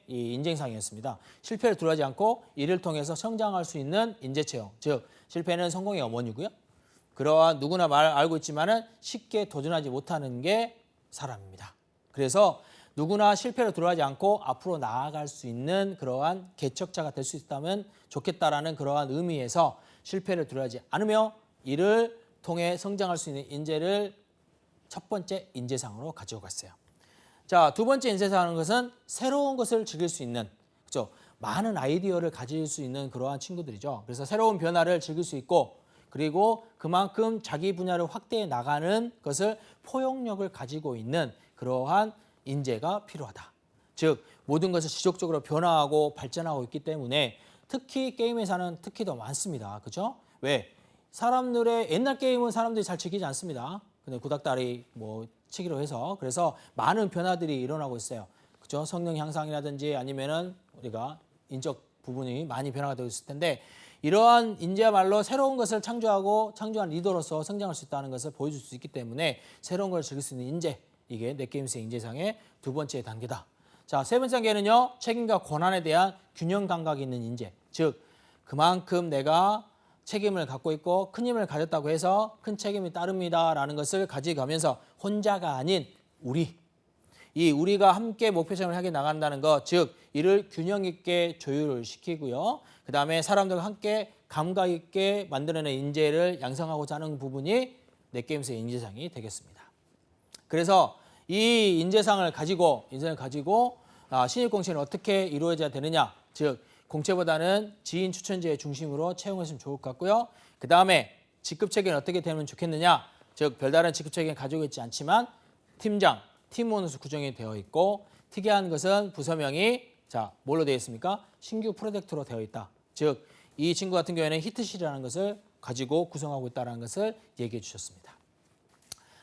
이 인재상이었습니다. 실패를 두려워하지 않고 이를 통해서 성장할 수 있는 인재 채용. 즉 실패는 성공의 어머니고요. 그러한 누구나 알고 있지만은 쉽게 도전하지 못하는 게 사람입니다. 그래서 누구나 실패를 두려워하지 않고 앞으로 나아갈 수 있는 그러한 개척자가 될 수 있다면 좋겠다라는 그러한 의미에서 실패를 두려워하지 않으며 이를 통해 성장할 수 있는 인재를 첫 번째 인재상으로 가지고 갔어요. 자, 두 번째 인재상은 것은 새로운 것을 즐길 수 있는, 그렇죠? 많은 아이디어를 가질 수 있는 그러한 친구들이죠. 그래서 새로운 변화를 즐길 수 있고 그리고 그만큼 자기 분야를 확대해 나가는 것을 포용력을 가지고 있는 그러한 인재가 필요하다. 즉 모든 것을 지속적으로 변화하고 발전하고 있기 때문에 특히 게임 회사는 특히 더 많습니다. 그렇죠? 왜? 사람들의 옛날 게임은 사람들이 잘 즐기지 않습니다. 근데 구닥다리 치기로 해서 그래서 많은 변화들이 일어나고 있어요. 그렇죠? 성능 향상이라든지 아니면은 우리가 인적 부분이 많이 변화가 되고 있을 텐데 이러한 인재야말로 새로운 것을 창조한 리더로서 성장할 수 있다는 것을 보여줄 수 있기 때문에 새로운 걸 즐길 수 있는 인재, 이게 넷게임스의 인재상의 두 번째 단계다. 자, 세 번째 단계는요. 책임과 권한에 대한 균형 감각이 있는 인재. 즉 그만큼 내가 책임을 갖고 있고 큰 힘을 가졌다고 해서 큰 책임이 따릅니다라는 것을 가져가면서 혼자가 아닌 우리가 함께 목표성을 향해 나간다는 것, 즉 이를 균형 있게 조율을 시키고요. 그다음에 사람들과 함께 감각 있게 만들어낸 인재를 양성하고자 하는 부분이 넷게임스의 인재상이 되겠습니다. 그래서 이 인재상을 가지고 신입공채는 어떻게 이루어져야 되느냐, 즉 공채보다는 지인 추천제의 중심으로 채용했으면 좋을 것 같고요. 그다음에 직급 체계는 어떻게 되면 좋겠느냐, 즉 별다른 직급 체계는 가지고 있지 않지만 팀장, 팀원으로 구성이 되어 있고 특이한 것은 부서명이 뭘로 되어 있습니까? 신규 프로젝트로 되어 있다. 즉 이 친구 같은 경우에는 히트실이라는 것을 가지고 구성하고 있다는 것을 얘기해 주셨습니다.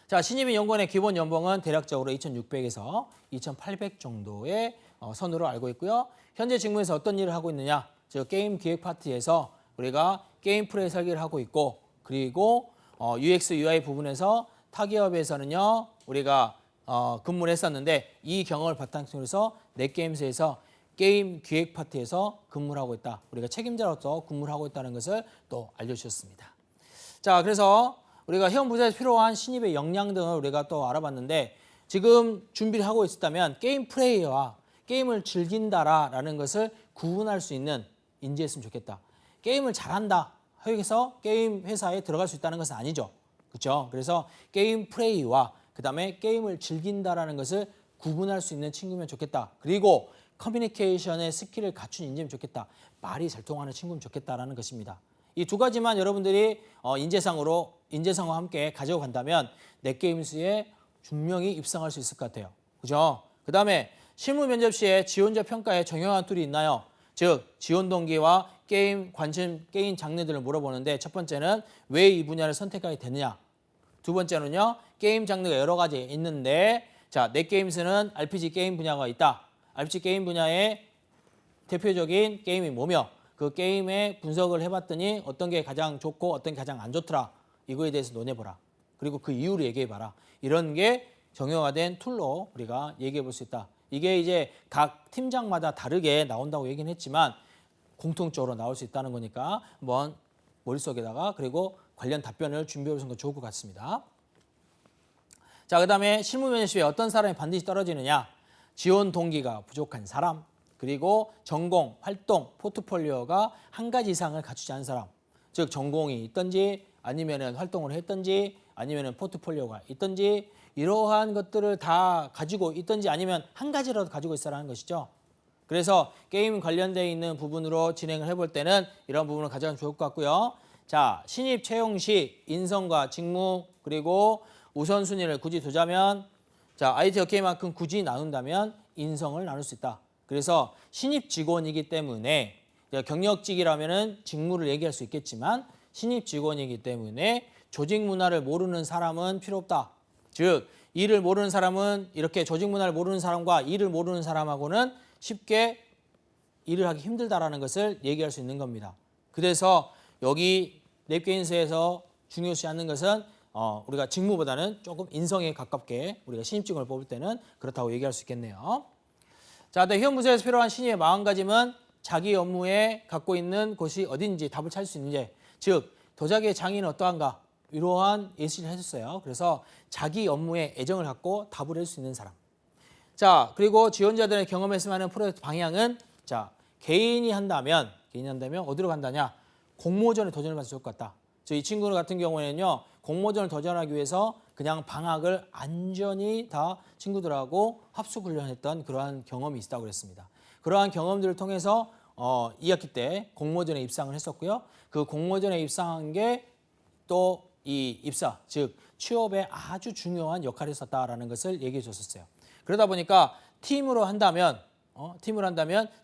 자, 신입인 연구원의 기본 연봉은 대략적으로 2,600에서 2,800 정도의 선으로 알고 있고요. 현재 직무에서 어떤 일을 하고 있느냐? 즉 게임 기획 파트에서 우리가 게임 플레이 설계를 하고 있고 그리고 UX, UI 부분에서 타 기업에서는요. 우리가 근무를 했었는데 이 경험을 바탕으로 해서 넷게임스에서 게임 기획 파트에서 근무를 하고 있다. 우리가 책임자로서 근무를 하고 있다는 것을 또 알려주셨습니다. 자, 그래서 우리가 회원 부서에서 필요한 신입의 역량 등을 우리가 또 알아봤는데 지금 준비를 하고 있었다면 게임 플레이와 게임을 즐긴다라는 것을 구분할 수 있는 인재였으면 좋겠다. 게임을 잘한다 해서 게임 회사에 들어갈 수 있다는 것은 아니죠. 그렇죠? 그래서 게임 플레이와 그다음에 게임을 즐긴다라는 것을 구분할 수 있는 친구면 좋겠다. 그리고 커뮤니케이션의 스킬을 갖춘 인재면 좋겠다. 말이 잘 통하는 친구면 좋겠다라는 것입니다. 이 두 가지만 여러분들이 인재상과 함께 가지고 간다면 넷게임스에 분명히 입상할 수 있을 것 같아요. 그죠? 그다음에 실무 면접 시에 지원자 평가에 정형한 툴이 있나요? 즉 지원 동기와 게임 관심, 게임 장르들을 물어보는데 첫 번째는 왜 이 분야를 선택하게 되느냐? 두 번째는요. 게임 장르가 여러 가지 있는데 자, 넷게임스는 RPG 게임 분야가 있다. RPG 게임 분야의 대표적인 게임이 뭐며 그 게임의 분석을 해봤더니 어떤 게 가장 좋고 어떤 게 가장 안 좋더라. 이거에 대해서 논해보라. 그리고 그 이유를 얘기해봐라. 이런 게 정형화된 툴로 우리가 얘기해 볼 수 있다. 이게 이제 각 팀장마다 다르게 나온다고 얘기는 했지만 공통적으로 나올 수 있다는 거니까 한번 머릿속에다가 그리고 관련 답변을 준비해 보시는 거 좋을 것 같습니다. 자, 그다음에 실무 면접에 어떤 사람이 반드시 떨어지느냐? 지원 동기가 부족한 사람, 그리고 전공, 활동, 포트폴리오가 한 가지 이상을 갖추지 않은 사람. 즉 전공이 있든지 아니면은 활동을 했든지 아니면은 포트폴리오가 있든지 이러한 것들을 다 가지고 있든지 아니면 한 가지라도 가지고 있어라는 것이죠. 그래서 게임 관련되어 있는 부분으로 진행을 해볼 때는 이런 부분을 가장 좋을 것 같고요. 자, 신입 채용 시 인성과 직무 그리고 우선순위를 굳이 두자면 자, IT 업계만큼 굳이 나눈다면 인성을 나눌 수 있다. 그래서 신입 직원이기 때문에 경력직이라면은 직무를 얘기할 수 있겠지만 신입 직원이기 때문에 조직 문화를 모르는 사람은 필요 없다. 즉, 일을 모르는 사람은 이렇게 조직 문화를 모르는 사람과 일을 모르는 사람하고는 쉽게 일을 하기 힘들다라는 것을 얘기할 수 있는 겁니다. 그래서 여기 넷게임스에서 중요시 하는 것은 우리가 직무보다는 조금 인성에 가깝게 우리가 신입 직원을 뽑을 때는 그렇다고 얘기할 수 있겠네요. 자, 현 부서에서 필요한 신입의 마음가짐은 자기 업무에 갖고 있는 곳이 어딘지 답을 찾을 수 있는지, 즉 도자기의 장인은 어떠한가 이러한 예시를 해줬어요. 그래서 자기 업무에 애정을 갖고 답을 할 수 있는 사람. 자, 그리고 지원자들의 경험에서 하는 프로젝트 방향은 자, 개인이 한다면 어디로 간다냐? 공모전에 도전을 받을 수 좋을 것 같다. 이 친구 같은 경우에는요. 공모전을 도전하기 위해서 그냥 방학을 안전히 다 친구들하고 합숙훈련했던 그러한 경험이 있다고 그랬습니다. 그러한 경험들을 통해서 2학기 때 공모전에 입상을 했었고요. 그 공모전에 입상한 게 또 이 입사, 즉 취업에 아주 중요한 역할을 했었다라는 것을 얘기해 줬었어요. 그러다 보니까 팀으로 한다면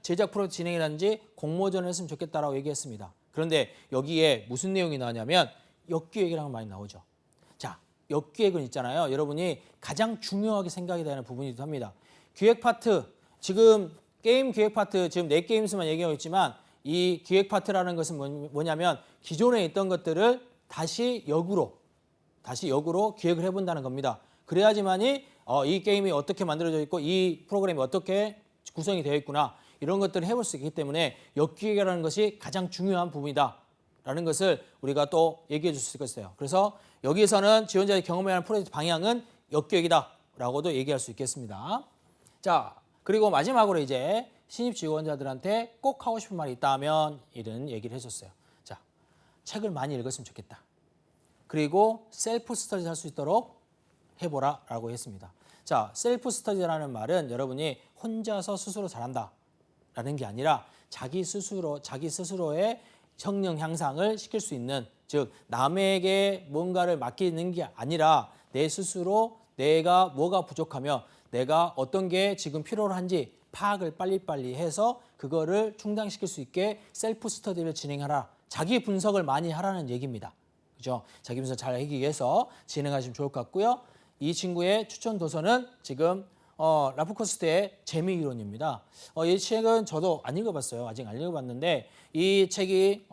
제작 프로젝트 진행이라든지 공모전을 했으면 좋겠다라고 얘기했습니다. 그런데 여기에 무슨 내용이 나오냐면 역기획이라는 말이 나오죠. 자, 역기획은 있잖아요. 여러분이 가장 중요하게 생각이 되는 부분이기도 합니다. 기획 파트, 지금 게임 기획 파트, 지금 넷게임스만 얘기하고 있지만 이 기획 파트라는 것은 뭐냐면 기존에 있던 것들을 다시 역으로 기획을 해본다는 겁니다. 그래야지만이 이 게임이 어떻게 만들어져 있고 이 프로그램이 어떻게 구성이 되어 있구나 이런 것들을 해볼 수 있기 때문에 역기획이라는 것이 가장 중요한 부분이다라는 것을 우리가 또 얘기해 줄 수 있겠어요. 그래서 여기에서는 지원자의 경험에 대한 프로젝트 방향은 역기획이다라고도 얘기할 수 있겠습니다. 자, 그리고 마지막으로 이제 신입 지원자들한테 꼭 하고 싶은 말이 있다면 이런 얘기를 해줬어요. 자, 책을 많이 읽었으면 좋겠다. 그리고 셀프 스터디 할 수 있도록 해보라 라고 했습니다. 자, 셀프 스터디라는 말은 여러분이 혼자서 스스로 잘한다 라는 게 아니라 자기 스스로의 성능 향상을 시킬 수 있는, 즉 남에게 뭔가를 맡기는 게 아니라 내 스스로 내가 뭐가 부족하며 내가 어떤 게 지금 필요로 한지 파악을 빨리빨리 해서 그거를 충당시킬 수 있게 셀프 스터디를 진행하라. 자기 분석을 많이 하라는 얘기입니다. 그죠? 자기 분석 잘 하기 위해서 진행하시면 좋을 것 같고요. 이 친구의 추천 도서는 지금 라프코스트의 재미이론입니다. 이 책은 저도 안 읽어봤어요. 아직 안 읽어봤는데 이 책이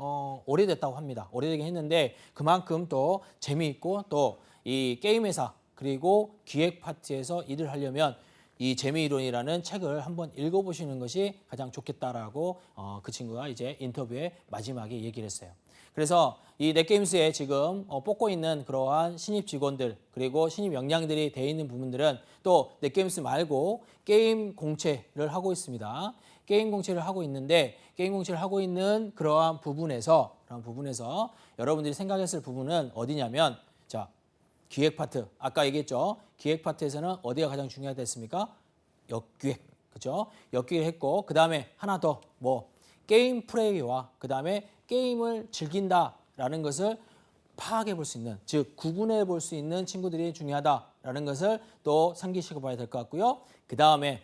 오래됐다고 합니다. 오래되긴 했는데 그만큼 또 재미있고 또 이 게임 회사 그리고 기획 파트에서 일을 하려면 이 재미이론이라는 책을 한번 읽어보시는 것이 가장 좋겠다라고 그 친구가 이제 인터뷰의 마지막에 얘기를 했어요. 그래서 이 넷게임스에 지금 뽑고 있는 그러한 신입 직원들 그리고 신입 역량들이 돼 있는 부분들은 또 넷게임스 말고 게임 공채를 하고 있습니다. 게임 공채를 하고 있는데 게임 공채를 하고 있는 그러한 부분에서 여러분들이 생각했을 부분은 어디냐면 자, 기획 파트, 아까 얘기했죠. 기획 파트에서는 어디가 가장 중요하다 했습니까? 역기획, 그죠? 역기획을 했고 그 다음에 하나 더 게임 플레이와 그 다음에 게임을 즐긴다라는 것을 파악해 볼 수 있는, 즉 구분해 볼 수 있는 친구들이 중요하다라는 것을 또 상기시켜 봐야 될 것 같고요. 그 다음에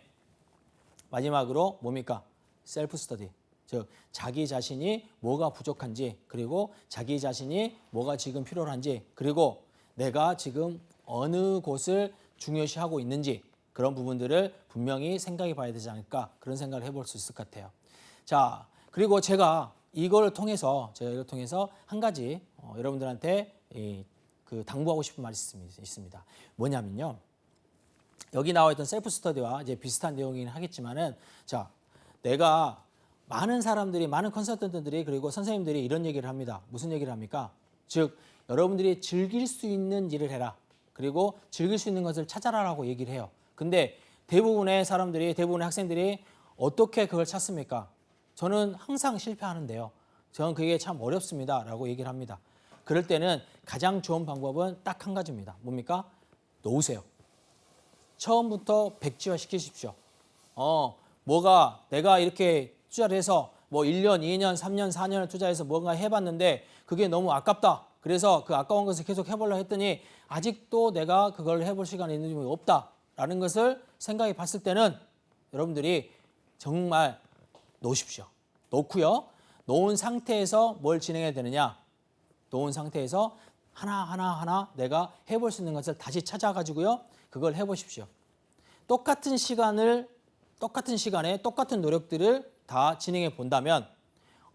마지막으로 뭡니까? 셀프 스터디, 즉 자기 자신이 뭐가 부족한지 그리고 자기 자신이 뭐가 지금 필요한지 그리고 내가 지금 어느 곳을 중요시하고 있는지 그런 부분들을 분명히 생각해 봐야 되지 않을까 그런 생각을 해볼 수 있을 것 같아요. 자, 그리고 제가 이걸 통해서 한 가지 여러분들한테 당부하고 싶은 말이 있습니다. 뭐냐면요. 여기 나와 있던 셀프 스터디와 이제 비슷한 내용이긴 하겠지만은 자, 내가 많은 사람들이 많은 컨설턴트들이 그리고 선생님들이 이런 얘기를 합니다. 무슨 얘기를 합니까? 즉 여러분들이 즐길 수 있는 일을 해라. 그리고 즐길 수 있는 것을 찾아라라고 얘기를 해요. 근데 대부분의 학생들이 어떻게 그걸 찾습니까? 저는 항상 실패하는데요. 저는 그게 참 어렵습니다라고 얘기를 합니다. 그럴 때는 가장 좋은 방법은 딱 한 가지입니다. 뭡니까? 놓으세요. 처음부터 백지화 시키십시오. 뭐가 내가 이렇게 투자를 해서 뭐 1년, 2년, 3년, 4년을 투자해서 뭔가 해봤는데 그게 너무 아깝다. 그래서 그 아까운 것을 계속 해보려고 했더니 아직도 내가 그걸 해볼 시간이 있는지 없다라는 것을 생각해 봤을 때는 여러분들이 정말 놓으십시오. 놓고요. 놓은 상태에서 뭘 진행해야 되느냐. 놓은 상태에서 하나하나 내가 해볼 수 있는 것을 다시 찾아가지고요. 그걸 해보십시오. 똑같은 시간에 똑같은 노력들을 다 진행해 본다면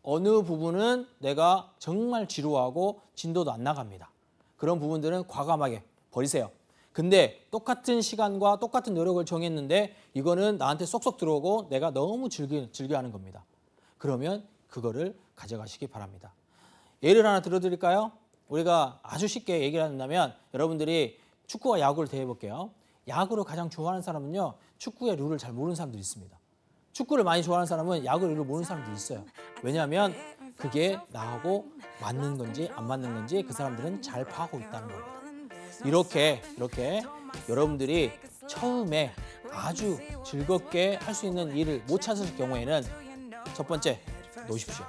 어느 부분은 내가 정말 지루하고 진도도 안 나갑니다. 그런 부분들은 과감하게 버리세요. 근데 똑같은 시간과 똑같은 노력을 정했는데 이거는 나한테 쏙쏙 들어오고 내가 너무 즐겨하는 겁니다. 그러면 그거를 가져가시기 바랍니다. 예를 하나 들어드릴까요? 우리가 아주 쉽게 얘기를 한다면 여러분들이 축구와 야구를 대해볼게요. 야구를 가장 좋아하는 사람은요. 축구의 룰을 잘 모르는 사람들이 있습니다. 축구를 많이 좋아하는 사람은 야구의 룰을 모르는 사람들이 있어요. 왜냐하면 그게 나하고 맞는 건지 안 맞는 건지 그 사람들은 잘 파악하고 있다는 겁니다. 이렇게 여러분들이 처음에 아주 즐겁게 할 수 있는 일을 못 찾으실 경우에는 첫 번째, 놓으십시오.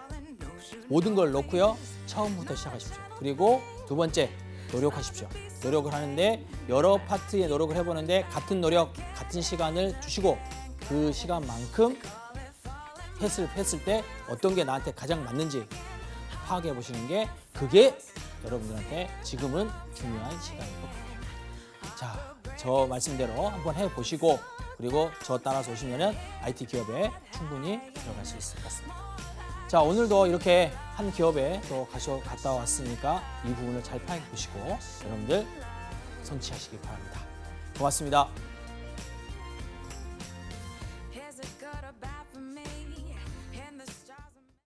모든 걸 놓고요. 처음부터 시작하십시오. 그리고 두 번째, 노력하십시오. 노력을 하는데 여러 파트의 노력을 해보는데 같은 노력, 같은 시간을 주시고 그 시간만큼 했을 때 어떤 게 나한테 가장 맞는지 파악해 보시는 게 그게 여러분들한테 지금은 중요한 시간인 것 같아요. 자, 저 말씀대로 한번 해보시고 그리고 저 따라서 오시면은 IT 기업에 충분히 들어갈 수 있을 것 같습니다. 자, 오늘도 이렇게 한 기업에 또 갔다 왔으니까 이 부분을 잘 파악해 보시고 여러분들 성취하시기 바랍니다. 고맙습니다.